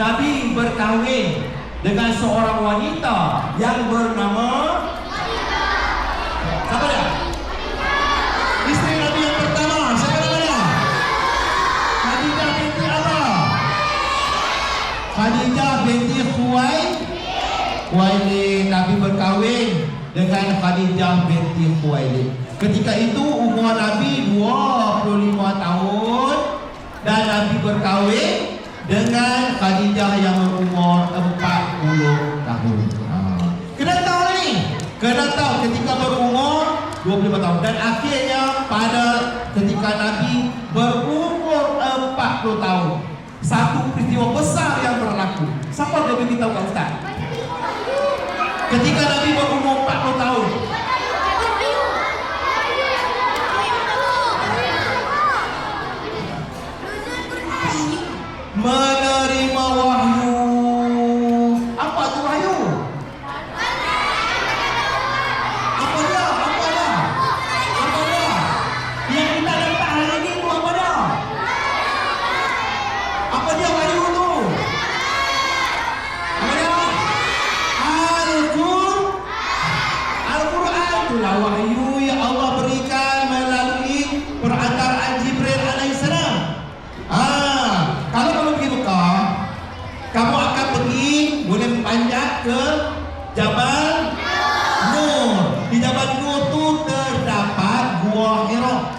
Nabi berkahwin dengan seorang wanita yang bernama siapa dia? Isteri Nabi yang pertama, siapa nama dia? Khadijah binti apa? Khadijah binti Khuwailid. Nabi berkahwin dengan Khadijah binti Khuwailid. Ketika itu umur Nabi 25 tahun dan Nabi berkahwin dengan Khadijah yang berumur 40 tahun. Kena tahu ni. Kena tahu ketika berumur 25 tahun. Dan akhirnya pada ketika Nabi berumur 40 tahun, satu peristiwa besar yang berlaku. Siapa boleh beritahu kat Ustaz? Ketika Nabi berumur 40 tahun, menerima wahyu. Apa tu wahyu? Apa dia? Yang kita dapat hari ini tu apa dia? Apa dia wahyu tu? Apa dia? Al-Quran. Itulah wahyu yang Allah berikan melalui perantaraan Jibril alaihissalam. Kalau kamu pergi Mekah, kamu akan pergi boleh panjat ke Jabal Nur. Di Jabal Nur tu terdapat Gua Hira.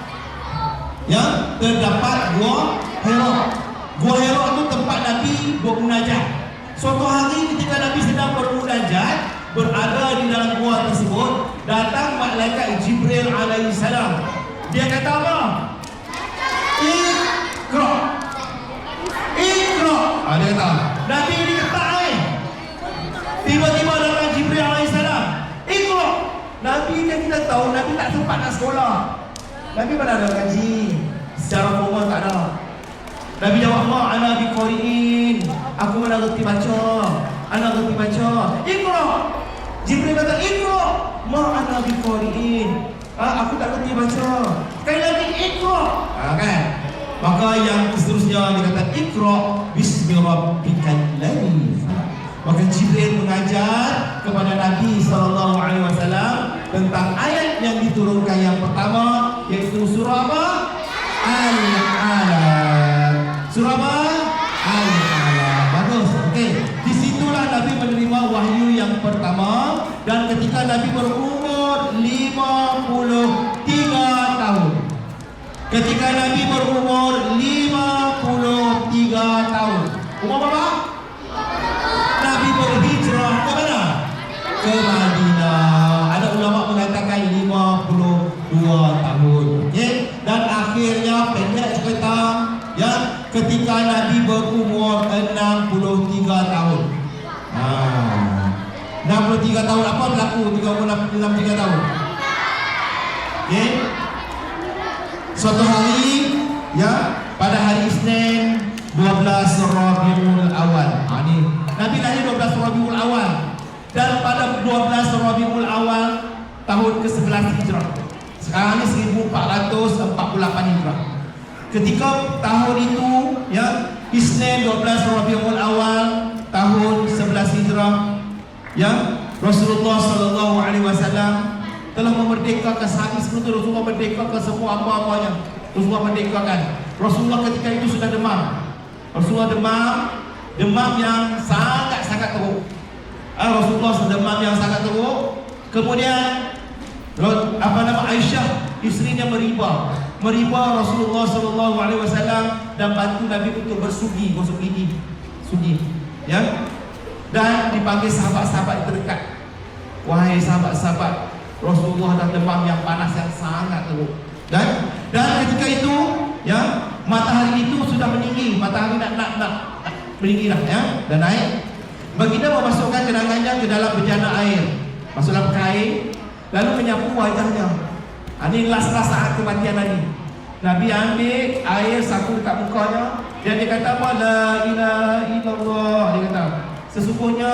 Ya, terdapat Gua Hira. Gua Hira tu tempat Nabi bermunajat. Suatu hari ketika Nabi sedang bermunajat, berada di dalam gua tersebut, datang malaikat Jibril alaihissalam. Dia kata apa? Iqra. Dia kata, Nabi ini kata tiba-tiba datang Jibril alaihissalam. Iqra. Nabi kan kita tahu Nabi tak sempat nak sekolah. Nabi mana ada kaji secara formal, tak ada. Nabi jawab, "Ma ana biqari'in." Aku mana reti baca. Ana reti baca. Iqra. Jibril kata, "Iqra." "Ma ana biqari'in." Aku tak reti baca. Sekali lagi, "Iqra." Kan? Maka yang seterusnya dia kata, "Iqra bismi rabbikal ladzi khalaq." Maka Jibril mengajar kepada Nabi SAW tentang ayat yang diturunkan yang pertama, iaitu surah apa? Al-Alaq. Surah apa? Al-Alaq. Bagus. Okey. Di situlah Nabi menerima wahyu yang pertama, dan ketika Nabi berumur 53 tahun. Ketika Nabi berumur 53 tahun. Umur berapa? Nabi berhijrah ke mana? Ke Madinah. Ada ulama mengatakan 52 tahun. Okey. Dan akhirnya pendek cerita, ya, ketika Nabi berumur 63 tahun. 63 tahun apa berlaku ketika umur 63 tahun? Okey. Suatu hari, ya, pada hari Isnin 12 Rabiul Awal. Ini Nabi lahir 12 Rabiul Awal, dan pada 12 Rabiul Awal tahun ke-11 Hijrah. Sekarang ini 1448 Hijrah. Ketika tahun itu, ya, Isnin 12 Rabiul Awal tahun 11 Hijrah, ya, Rasulullah SAW telah memerdekakan sehari sebelum itu. Rasulullah merdekakan semua apa-apanya. Rasulullah merdekakan. Rasulullah ketika itu sudah demam. Rasulullah demam yang sangat-sangat teruk. Rasulullah demam yang sangat teruk. Kemudian Aisyah isterinya meribah Rasulullah SAW dan bantu Nabi untuk bersugi, gosok gigi, sugi, ya. Dan dipanggil sahabat-sahabat terdekat. Wahai sahabat-sahabat, Rasulullah dah demam yang panas yang sangat teruk. Dan ketika itu, ya, matahari itu sudah meninggi, matahari nak meninggi dah, ya, dan naik. Baginda memasukkan kenangannya ke dalam bejana air, masuk dalam kain, lalu menyapu wajahnya. Ini last saat kematian Nabi ambil air sapu dekat mukanya dan dia kata apa? La ilaha illallah. Dia kata sesungguhnya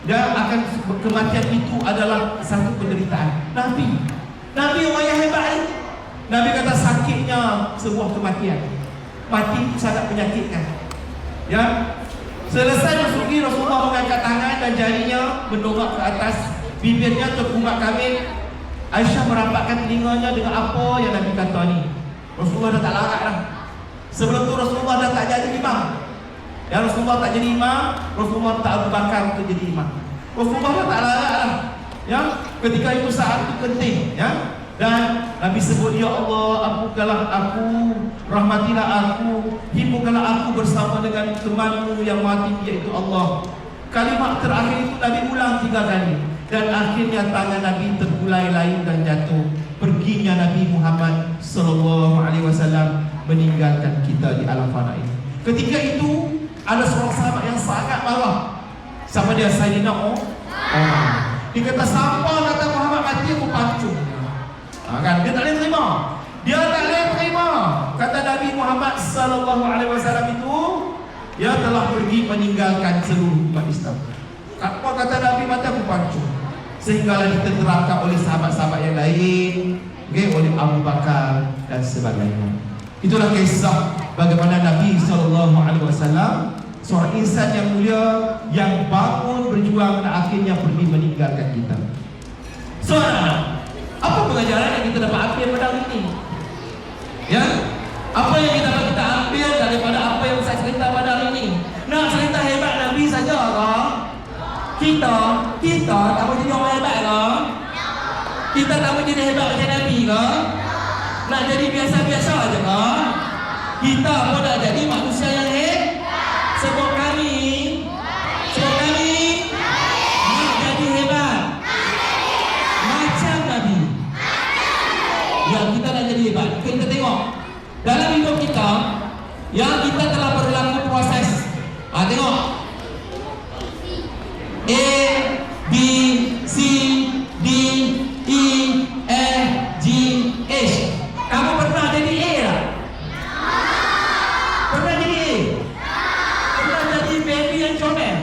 dan akan kematian itu adalah satu penderitaan. Nabi orang yang hebat. Nabi kata sakitnya sebuah kematian. Mati itu sangat menyakitkan. Ya. Selesai bersugi, Rasulullah mengangkat tangan dan jarinya mendongak ke atas, bibirnya terkungat kamit. Aisyah merapatkan telinganya dengan apa yang Nabi kata ni. Rasulullah dah tak larat dah. Sebelum tu Rasulullah dah tak jadi imam. Ya, Rasulullah tak jadi imam, Rasulullah tak Abu Bakar untuk jadi imam. Rasulullah dah tak larat dah. Ya, ketika itu saat itu penting, ya. Dan Nabi sebut, ya Allah, ampunkanlah aku, rahmatilah aku, himpunkanlah aku bersama dengan temanmu yang mati, yaitu Allah. Kalimat terakhir itu Nabi ulang 3 kali. Dan akhirnya tangan Nabi tergulai layu dan jatuh. Perginya Nabi Muhammad SAW meninggalkan kita di alam fana ini. Ketika itu ada seorang sahabat yang sangat marah. Siapa dia? Sayyidina Umar. Dia kata, siapa kata Muhammad mati aku pancung. Kan? Dia tak boleh terima. Dia tak boleh terima. Kata Nabi Muhammad SAW itu, dia telah pergi meninggalkan seluruh umat Islam. Apa kata Nabi mati aku pancung. Sehinggalah diterangkan oleh sahabat-sahabat yang lain, oleh Abu Bakar dan sebagainya. Itulah kisah bagaimana Nabi SAW, seorang insan yang mulia, yang bangun berjuang dan akhirnya pergi meninggalkan kita. Soalan, apa pengajaran yang kita dapat ambil pada hari ini? Ya, apa yang kita ambil daripada apa yang saya cerita pada hari ini? Nak cerita hebat Nabi saja ke? Kita tak mau jadi orang hebat ke? Kita tak mau jadi hebat macam Nabi ke? Nak jadi biasa-biasa aja ke? Kita pun nak jadi manusia yang hebat. Sebab kami nak jadi hebat macam Nabi. Ya, kita nak jadi hebat. Kita tengok dalam hidup kita, yang kita telah berlaku proses. Tengok A, B, C, D, E, F, G, H. Kamu pernah jadi A tak? Pernah jadi A? Pernah jadi baby yang comel?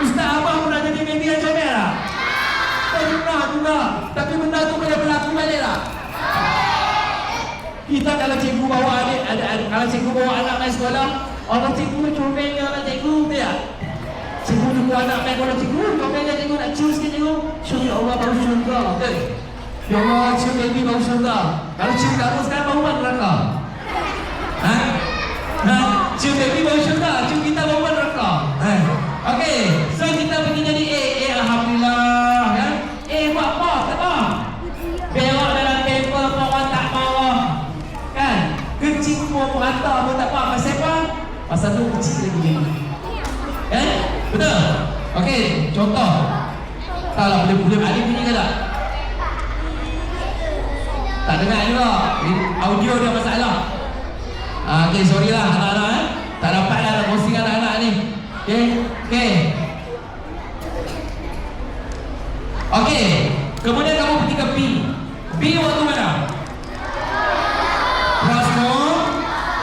Ustaz Abah pernah jadi baby yang comel tak? Pernah juga. Tapi benda tu boleh berlaku balik tak? Kita kalau cikgu bawa kalau cikgu bawa anak main sekolah, orang cikgu comelnya anak cikgu, betul tak? Cikgu tunggu anak main kalau cikgu, comelnya cikgu nak cium sikit cikgu. Ya Allah, baru syurga. Betul? Ya Allah, cium baby baru syurga. Kalau cium kamu sekarang baru buat neraka. Cium baby baru syurga, cium kita baru buat neraka. Okey, so kita pergi jadi A. Alhamdulillah, kan? A buat apa? Tak apa. Berak dalam paper pun orang tak marah. Kan? Kecil pun merata pun tak apa. Pasal apa? Pasal tu kecil lagi jadi. Betul? Okey, contoh. Taklah boleh adik bunyi ke tak? Tak dengar juga. Audio dia masalah. Okey, sorry lah anak-anak. Tak dapat lah nak kongsi dengan anak-anak ni. Okey. Kemudian kamu pergi ke B. B waktu mana?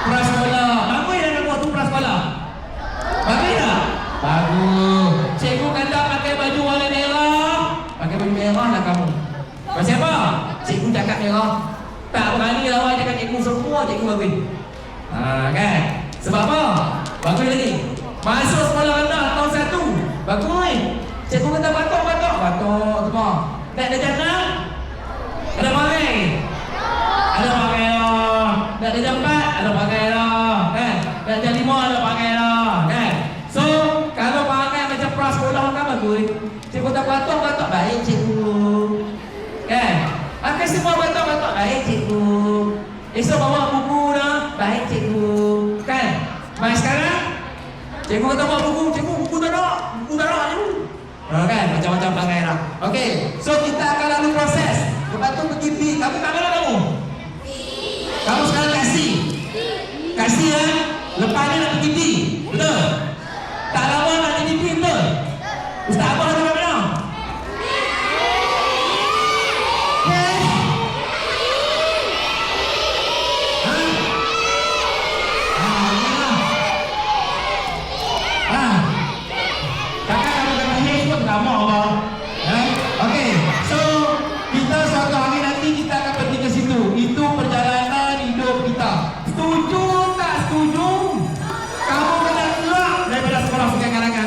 Prasekolah. Bagus dah waktu prasekolah. Bagus tak? Bagus. Cikgu kata pakai baju warna merah. Pakai baju merah lah kamu. Pasal apa? Cikgu cakap merah. Tak berani lawan cakap cikgu semua cikgu bagus. Kan? Sebab apa? Bagus lagi. Masuk sekolah rendah tahun 1. Bagus. Cikgu kata batok semua. Naik darjah 6. darjah 5 dah pakai dah, kan? So, kalau pakai macam prasekolah kan bagus. Cikgu tak batok baik cikgu. Kan? Pakai semua batok baik cikgu. Esok bawa buku dah, baik cikgu. Kan? Baik sekarang cikgu kata bawa buku, cikgu buku tak ada cikgu. Kan? Macam-macam pakai dah. Okey, so kita akan lalu proses. Lepas tu pergi B. Kamu kat mana kamu? Kamu sekarang kasih ya. Lepas ni nak pergi B. Betul? Tak lama nak jadi B, betul? Ustaz Abah ada kat mana?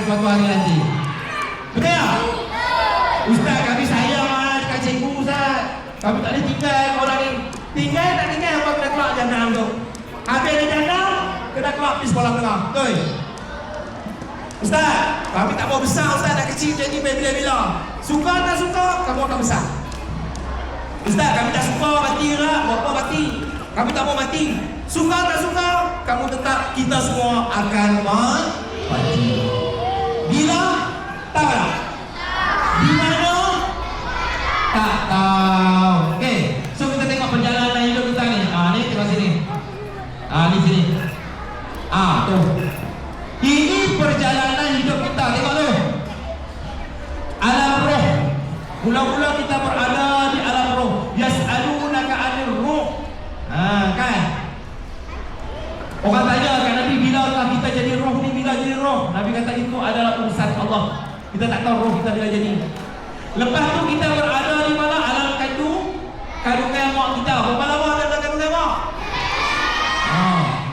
Suatu hari nanti. Betul tak? Ustaz, kami sayang dekat cikgu Ustaz. Kami tak boleh tinggal orang ni. Tinggal tak tinggal apa kena keluar jannah tu. Habis dari jannah kena keluar pergi sekolah menengah. Betul? Ustaz, kami tak mau besar Ustaz, dah kecil jadi bila-bila. Suka tak suka, kamu akan besar. Ustaz, kami tak suka mati lah, buat apa mati? Kami tak mau mati. Suka tak suka, kamu tetap, kita semua akan mati. Bila? Tahu tak? Di mana? Tak tahu. Okey, so kita tengok perjalanan hidup kita ni. Ni tengok sini. Ni sini. Tu. Ini perjalanan hidup kita. Tengok tu. Alam roh. Mula-mula kita berada di alam roh. Yas'alunaka 'anil ruh. Kan? Orang tanya kat Nabi, bilakah kita jadi roh ni, bila jadi roh? Nabi kata itu adalah urusan Allah. Kita tak tahu roh kita bila jadi. Lepas tu kita berada di mana? Alam kandungan mak kita. Berapa lama ada dalam kandungan mak?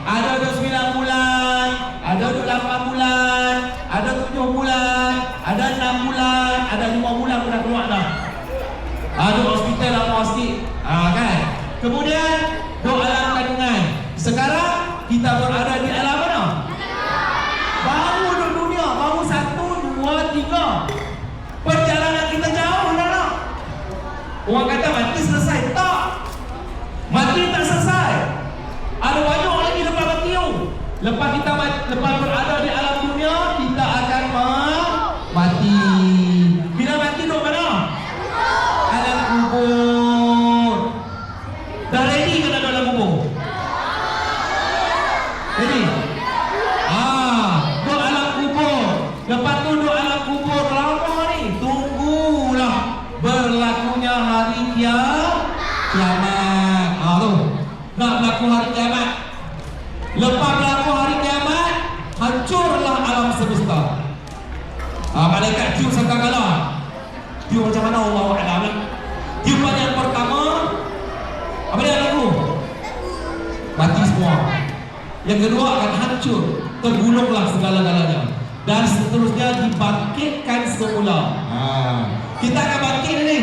Ada 9 bulan, ada 8 bulan, ada 7 bulan, ada 6 bulan, ada 5 bulan pun dah keluar dah. Ada hospital lama sikit. Kan? Kemudian duk alam kandungan. Sekarang kita berada di alam mana? Baru di dunia, baru 1, 2, 3. Perjalanan kita jauh dah. Orang kata mati selesai. Tak. Mati tak selesai. Ada banyak lagi lepas mati tu. Lepas berada di alam dunia, kita akan mati. Bila mati duduk mana? Alam kubur. Dah ready ke nak duduk alam kubur? Jadi, duduk alam kubur. Lepas tu duduk alam kubur lama ni. Tunggulah berlakunya hari kiamat. Tu. Nak berlaku hari kiamat. Lepas berlaku hari kiamat, hancurlah alam semesta. Malaikat cium sangkakala. Cium macam mana Allah Alam. Ciuman yang pertama, apa dia lagu? Mati semua. Yang kedua akan hancur, tergulunglah segala-galanya. Dan seterusnya dibangkitkan semula. Kita akan bangkit ni.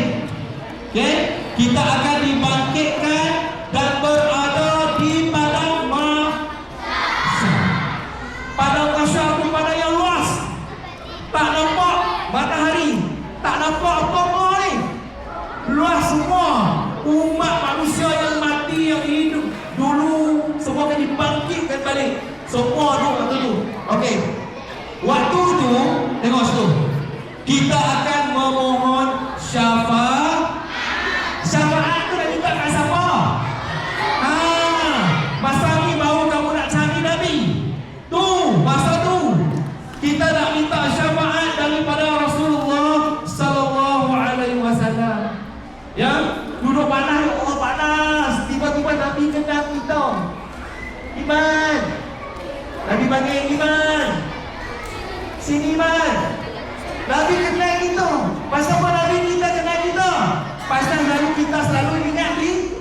Okay? Kita akan dibangkitkan dan berada di padang mahsyar. Padang mahsyar itu padang yang luas. Tak nampak matahari, tak nampak apa-apa ni. Luas semua. Umat manusia yang mati, yang hidup dulu, semua akan dibangkitkan balik. Semua duduk waktu tu. Okey. Waktu tu, tengok situ. Kita akan memohon syafaat. Syafaat tu nak minta kat siapa? Masa ni baru kamu nak cari Nabi. Tu, masa tu. Kita nak minta syafaat daripada Rasulullah sallallahu alaihi wasallam. Ya, duduk panas, Allah panas. Tiba-tiba Nabi kenal kita. Iman. Nabi panggil Iman. Sini Iman. Nabi kenal kita. Pasal apa Nabi kita kenal kita? Pasal kita selalu ingat di.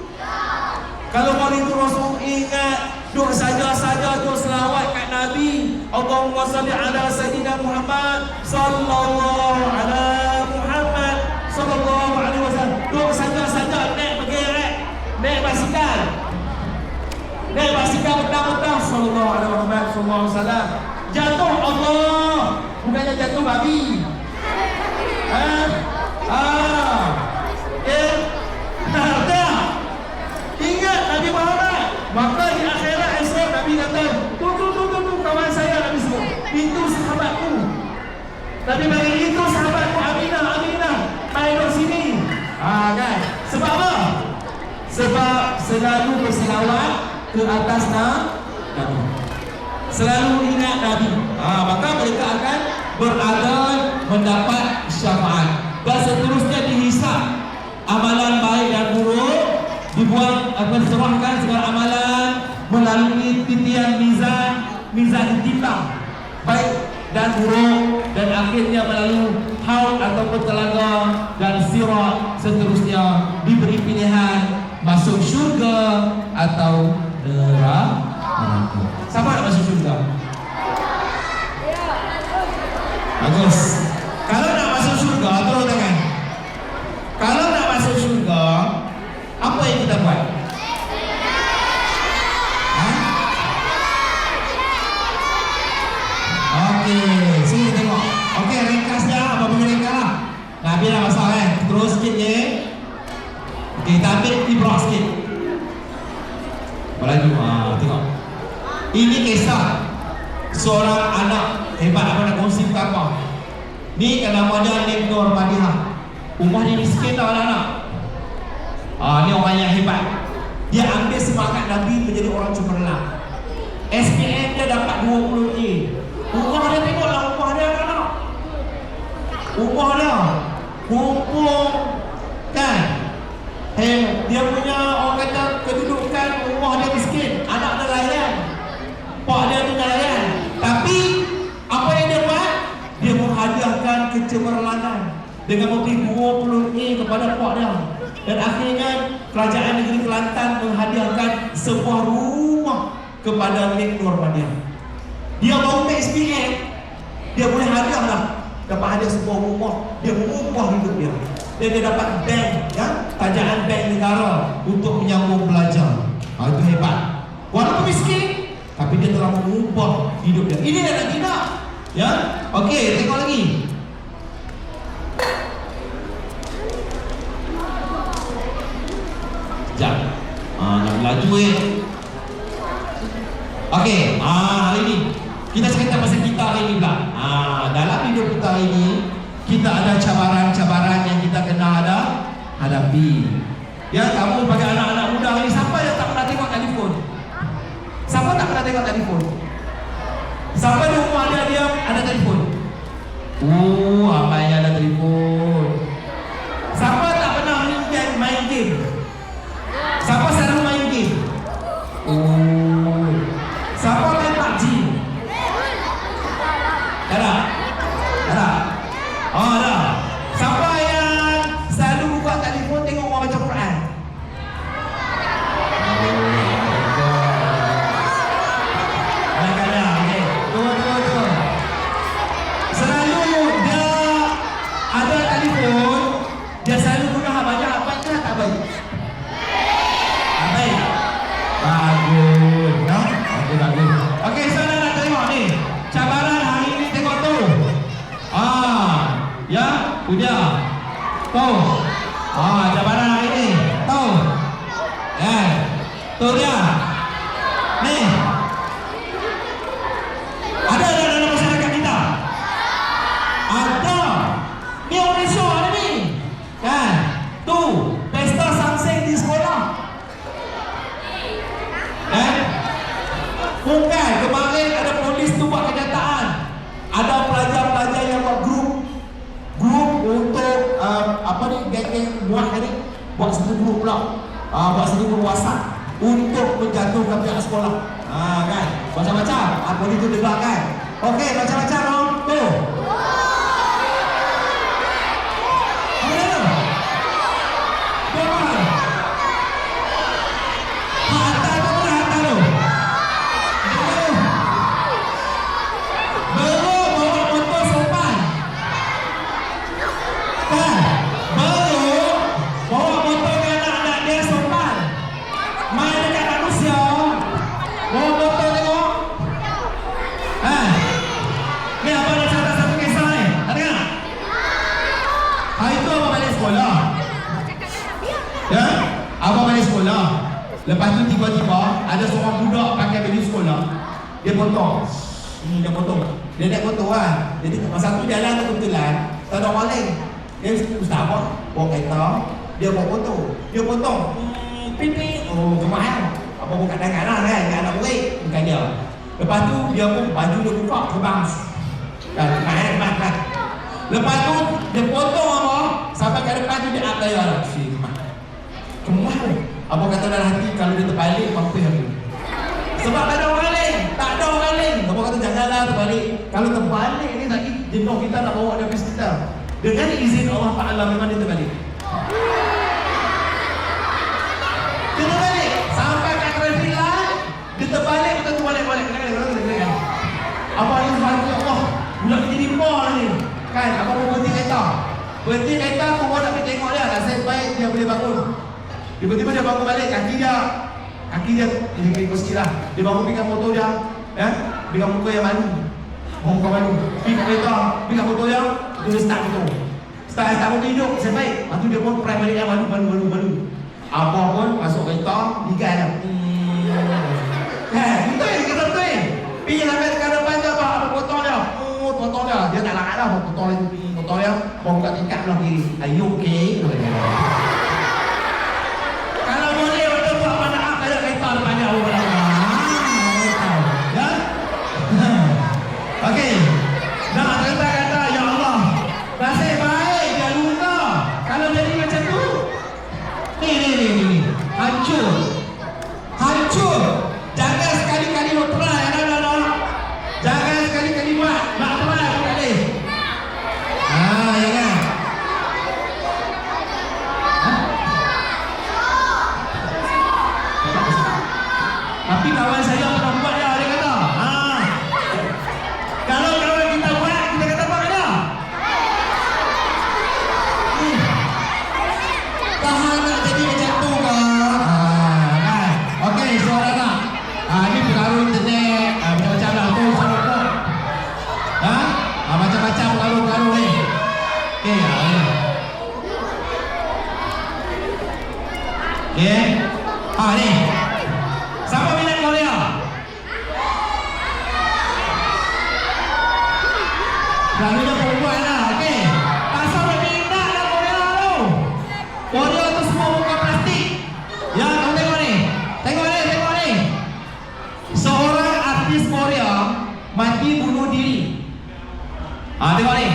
Kalau Maulidul Rasul ingat, duk saja-saja duk selawat kat Nabi. Allahumma salli ala Sayyidina Muhammad sallallahu alaihi wasallam. Duk saja-saja naik bergerak, naik basikal. Naik basikal petang-petang sallallahu alaihi wasallam. sallallahu alaihi wasallam. Jatuh Allah, bukannya jatuh babi. Dah. Ingat Nabi Muhammad. Maka di akhirat esok Nabi kata, tu kawan saya, Nabi sebut. Itu sahabatku. Nabi bagi itu sahabatku, Aminah. Mai duduk sini. Kan? Sebab apa? Sebab selalu berselawat ke atas Nabi. Selalu ingat Nabi. Maka mereka akan berada mendapat syafaat. Dan seterusnya dihisap amalan baik dan buruk, dibuang diserahkan segala amalan melalui titian mizan ditimbang baik dan buruk, dan akhirnya melalui haud ataupun telaga dan sirat, seterusnya diberi pilihan masuk syurga atau neraka. Siapa nak masuk syurga? Bagus. Kalau nak masuk syurga, turun tangan. Kalau nak masuk syurga, apa yang kita buat? Okey, sini tengok. Okey, ringkasnya apa punya ringkas lah. Nah, biar masalah terus sikit je. Okey, kita ambil ibrah sikit. Melaju, tengok. Ini kisah seorang anak hebat. Apa nak kongsi apa? Ni kan namanya Nek Nur Madihah. Rumah dia miskin tau anak-anak. Ni orang yang hebat. Dia ambil semangat Nabi menjadi orang cemerlang. SPM dia dapat 20A. Rumah dia, tengoklah rumah dia anak-anak. Rumah dia kumpul kan. Dia punya orang kata kedudukan rumah dia miskin. Anak dia layan, pak dia tu layan. Tapi apa yang dia buat? Dia menghadiahkan kecemerlangan dengan memberi 20A kepada pak dia. Dan akhirnya kerajaan negeri Kelantan menghadiahkan sebuah rumah kepada Nek Nur Madihah. Dia baru ke SPM, dia boleh hadiah lah, dapat hadiah sebuah rumah. Dia mengubah hidup dia. Dan dia dapat bank, kerajaan bank negara untuk menyambung belajar. Itu hebat. Walaupun miskin, tapi dia telah mengubah hidup dia. Ini yang nak kita. Okey, tengok lagi. Sekejap. Nak melaju Okey, hari ni kita cerita pasal kita hari ni pula. Dalam hidup kita hari ni, kita ada cabaran-cabaran yang kita kena hadapi. Kamu bagi anak-anak muda hari ni, siapa yang tak pernah tengok telefon? Siapa tak pernah tengok telefon? Siapa di rumah dia ada telefon? Ramai yang ada telefon. Siapa tak pernah main game? Siapa selalu main game? Siapa main PUBG? Ada? Ada. Siapa yang selalu buka telefon tengok orang baca Quran? Kadang-kadang, okey. Dua. Selalu dia ada telefon, dia selalu guna baca apa tak baik? Tak baik. Bagus. Bagus. Okey, sana nak tengok ni. Cabaran hari ni tengok tu. Tu dia. Tu. Cabaran hari ni. Tu. Tu dia. Ni. Ada dalam masyarakat kita? Ada. Ni orang Malaysia ada ni. Kan? Tu. Pesta samseng di sekolah. Bukan, kemarin ada polis tu buat kenyataan. Ada pelajar-pelajar yang buat grup untuk geng-geng buat ni, buat satu grup pula. Buat satu grup WhatsApp untuk menjatuhkan pihak sekolah. Kan? Macam-macam. Polis tu dengar kan? Okey, macam-macam dong. Tu. Lepas tu tiba-tiba ada seorang budak pakai baju sekolah. Dia potong. Dia potong. Dia nak potong kan. Jadi masa tu jalan tu kebetulan tak ada orang lain. Dia ustaz apa? Bawa kereta. Dia bawa potong. Dia potong. Pipi. Oh, kemahal. Apa buka tangan lah kan. Dia anak murid. Bukan dia. Lepas tu dia pun baju dia buka terbang. Kan. Lepas tu dia potong apa? Sampai ke depan tu dia up layar lah. Kemahal. Apa kata dalam hati kalau dia terbalik mampu aku. Sebab tak ada orang lain. Tak ada orang lain. Apa kata janganlah terbalik. Kalau terbalik ni lagi jenuh kita nak bawa dia pergi kita. Dengan izin Allah Ta'ala memang dia terbalik. Dia terbalik. Sampai kat traffic light. Dia terbalik. Kita tu balik. Kena. Apa yang sebalik Allah. Budak dia jadi mall ni. Kan? Apa mau berhenti kereta. Berhenti kereta aku nak pergi tengok dia. Nasib baik dia boleh bangun. Tiba-tiba dia bangun balik, kaki dia ikut sikit lah. Dia bangun pegang motor dia, pegang muka yang malu. Muka malu. Pegang kereta, pegang motor dia, dia start motor. Start motor hidup, nasib baik. Lepas tu dia pun pry balik dia malu. Apa pun masuk kereta, digan dia. Betul. Pergi sampai dekat depan dia, apa potong dia. Potong dia. Dia tak larat lah, potong dia. Bawa buka tingkat belah kiri. Are you okay? Kalau boleh betul buat maaf kalau kereta depan dia Allah. Ya? Okey. Nak kata ya Allah. Nasib baik dia luka. Kalau jadi macam tu. Ni. Hancur. Jangan sekali-kali buat try. Jangan sekali-kali buat. Nak try aku tak boleh. Ya kan? Tapi kawan saya pernah buat dia kata. Kalau kawan kita buat, kita kata buat dia. Tahan nak jadi macam tu ke? Kan? Okey, suara tak? Ini pengaruh internet, macam-macam lah tu suara. Macam-macam pengaruh ni. Okey, ni. Siapa minat Korea? Selalunya perempuan lah, okey. Tak sampai minat lah Korea tu. Korea tu semua bukan plastik. Ya, kamu tengok ni. Tengok ni. Seorang artis Korea mati bunuh diri. Tengok ni.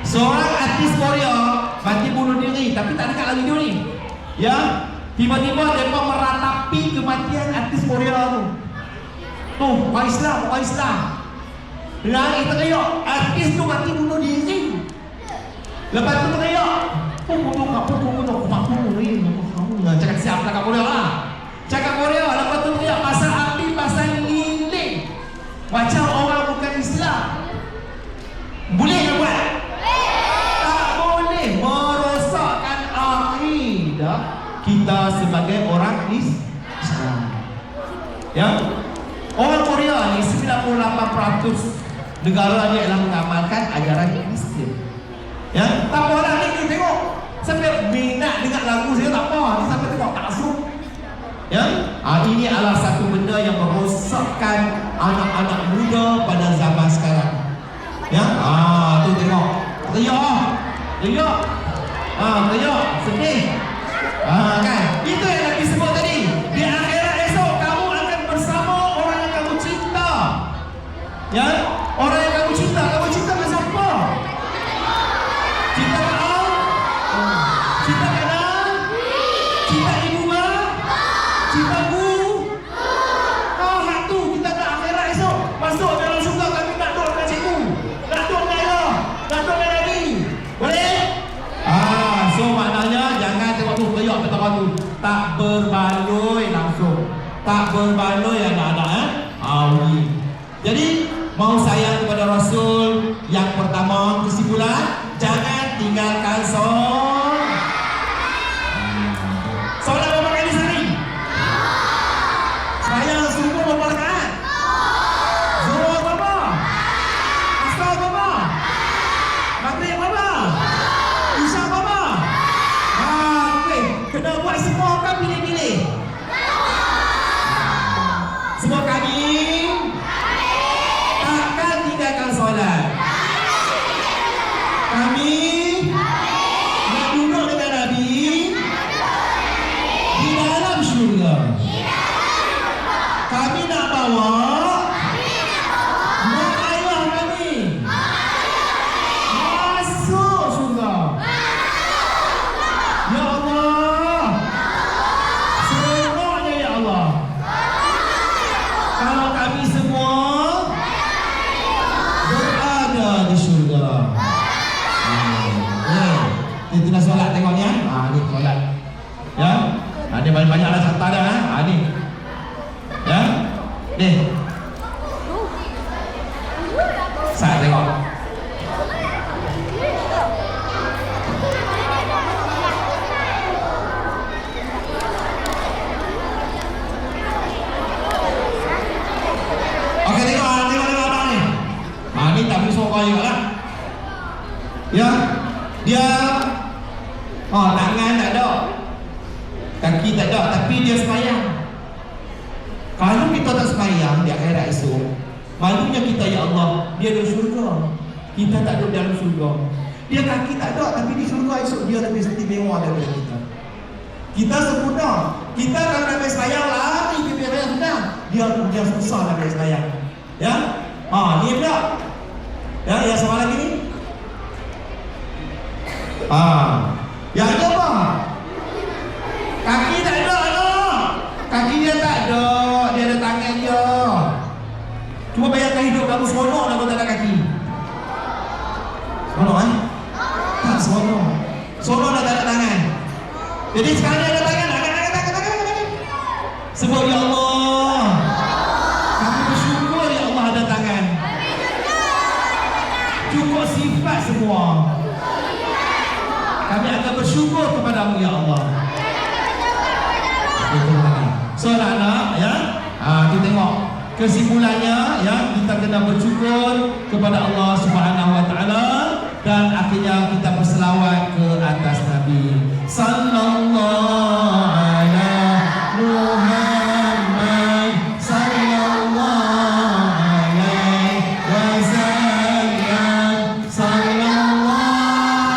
Seorang artis Korea mati bunuh diri. Tapi tak dekat lagi video ni. Ya. Tiba-tiba mereka meratapi kematian artis Korea tu. Orang Islam. Lari teriak, artis tu mati bunuh diri. Lepas tu teriak, bunuh ni. Cakap siapa kat Korea lah. Cakap Korea, lepas tu teriak pasal api, pasal lilin. Macam orang bukan Islam. Boleh ke buat? Tak boleh. Merosakkan akidah kita sebagai orang Islam. Ya. Orang Korea ni 98% negara dia adalah mengamalkan ajaran Islam. Ya. Tak apalah ni tengok. Sampai minat dengar lagu saya tak apa. Ni sampai tengok tak masuk. Ya. Ini adalah satu benda yang merosakkan anak-anak muda pada zaman sekarang. Ya. Tu tengok. Teriak. Sedih. Kan? Itu yang Nabi sebut tadi. Di akhirat esok kamu akan bersama orang yang kamu cinta. Ya? Orang yang kamu cinta dengan siapa? Cinta kat Allah? Cinta kat Allah? Cinta ibu mak? Cinta bu? Hak tu kita kat akhirat esok. Masuk dalam syurga kami nak duduk dengan cikgu. Nak duduk dengan Allah. Nak duduk dengan Nabi. Boleh? So maknanya jangan tengok tu teriak kata tu. Tak berbaloi langsung. Tak berbaloi anak-anak. Jadi mau sayang kepada Rasul. Yang pertama kesimpulan, jangan tinggalkan solat berapa kali sehari? Sayang subuh berapa rakaat? Zuhur berapa? Asar berapa? Maghrib berapa? Isyak berapa? Kena buat semua kan pilih-pilih. banyaklah cerita dah. Ni. Ya. Ni. Saya tengok. Okey, tengok abang ni. Ni tak boleh suruh kau lah. Ya. Dia tangan tak ada. Kaki tak ada, tapi dia sembahyang. Kalau kita tak sembahyang di akhirat esok, malunya kita, ya Allah, dia di syurga, kita tak ada dalam syurga. Dia kaki tak ada, tapi di syurga esok dia lebih istimewa daripada kita. Kita sempurna. Kita kalau nak sembahyang lari ke sembahyang sudah, dia susah nak sembahyang. Ya? Ni pula. Ya, yang sama lagi ni. Yang ada apa? Kaki tak ada. Kaki dia tak ada. Dia ada tangan dia. Cuma bayangkan hidup kamu seronok nak kau tak ada kaki. Seronok tak seronok. Seronok nak tak ada tangan. Jadi sekarang dia ada tangan. Tangan. Sebut ya Allah. Kamu bersyukur ya Allah ada tangan. Cukup sifat semua. Kami akan bersyukur kepadamu ya Allah. So anak-anak ya, kita tengok kesimpulannya ya, kita kena bersyukur kepada Allah Subhanahu Wa Taala dan akhirnya kita berselawat ke atas Nabi sallallahu alaihi Muhammad sallallahu alaihi wasallam sallallahu alaihi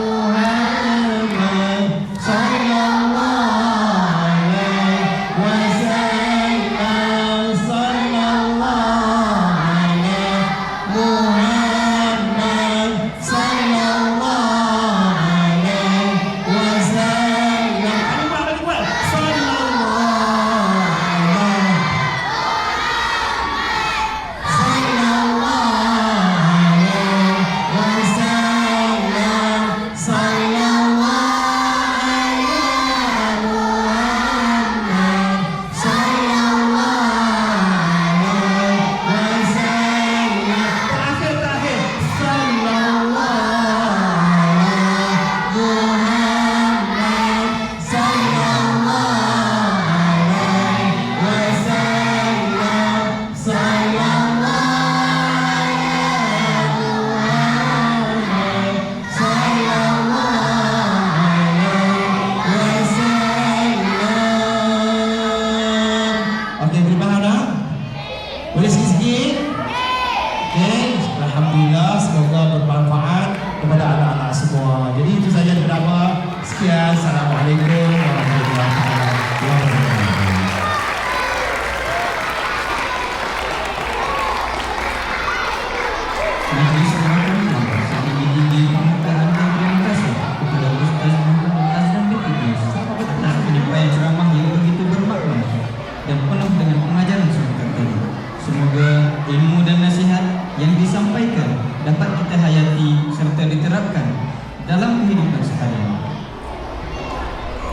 Muhammad sallallahu Alhamdulillah, semoga bermanfaat kepada anak-anak semua. Jadi itu saja beberapa. Sekian, Assalamualaikum warahmatullahi wabarakatuh. Majlis Rahmatullah, saya ingin permintaan dan terima kasih kepada Ustaz Muhammad Azlan bin Idris atas penyampaian ceramah yang begitu bermakna dan penuh dengan pengajaran sebentar tadi. Semoga ilmu dan nasihat yang disampaikan dapat kita hayati serta diterapkan dalam kehidupan sehari-hari.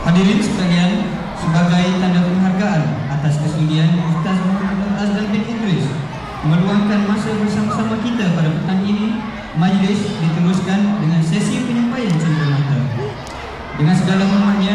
Hadirin sekalian, sebagai tanda penghargaan atas kesudian Ustaz Muhammad Azlan bin Idris meluangkan masa bersama-sama kita pada petang ini, majlis diteruskan dengan sesi penyampaian cenderamata. Dengan segala hormatnya,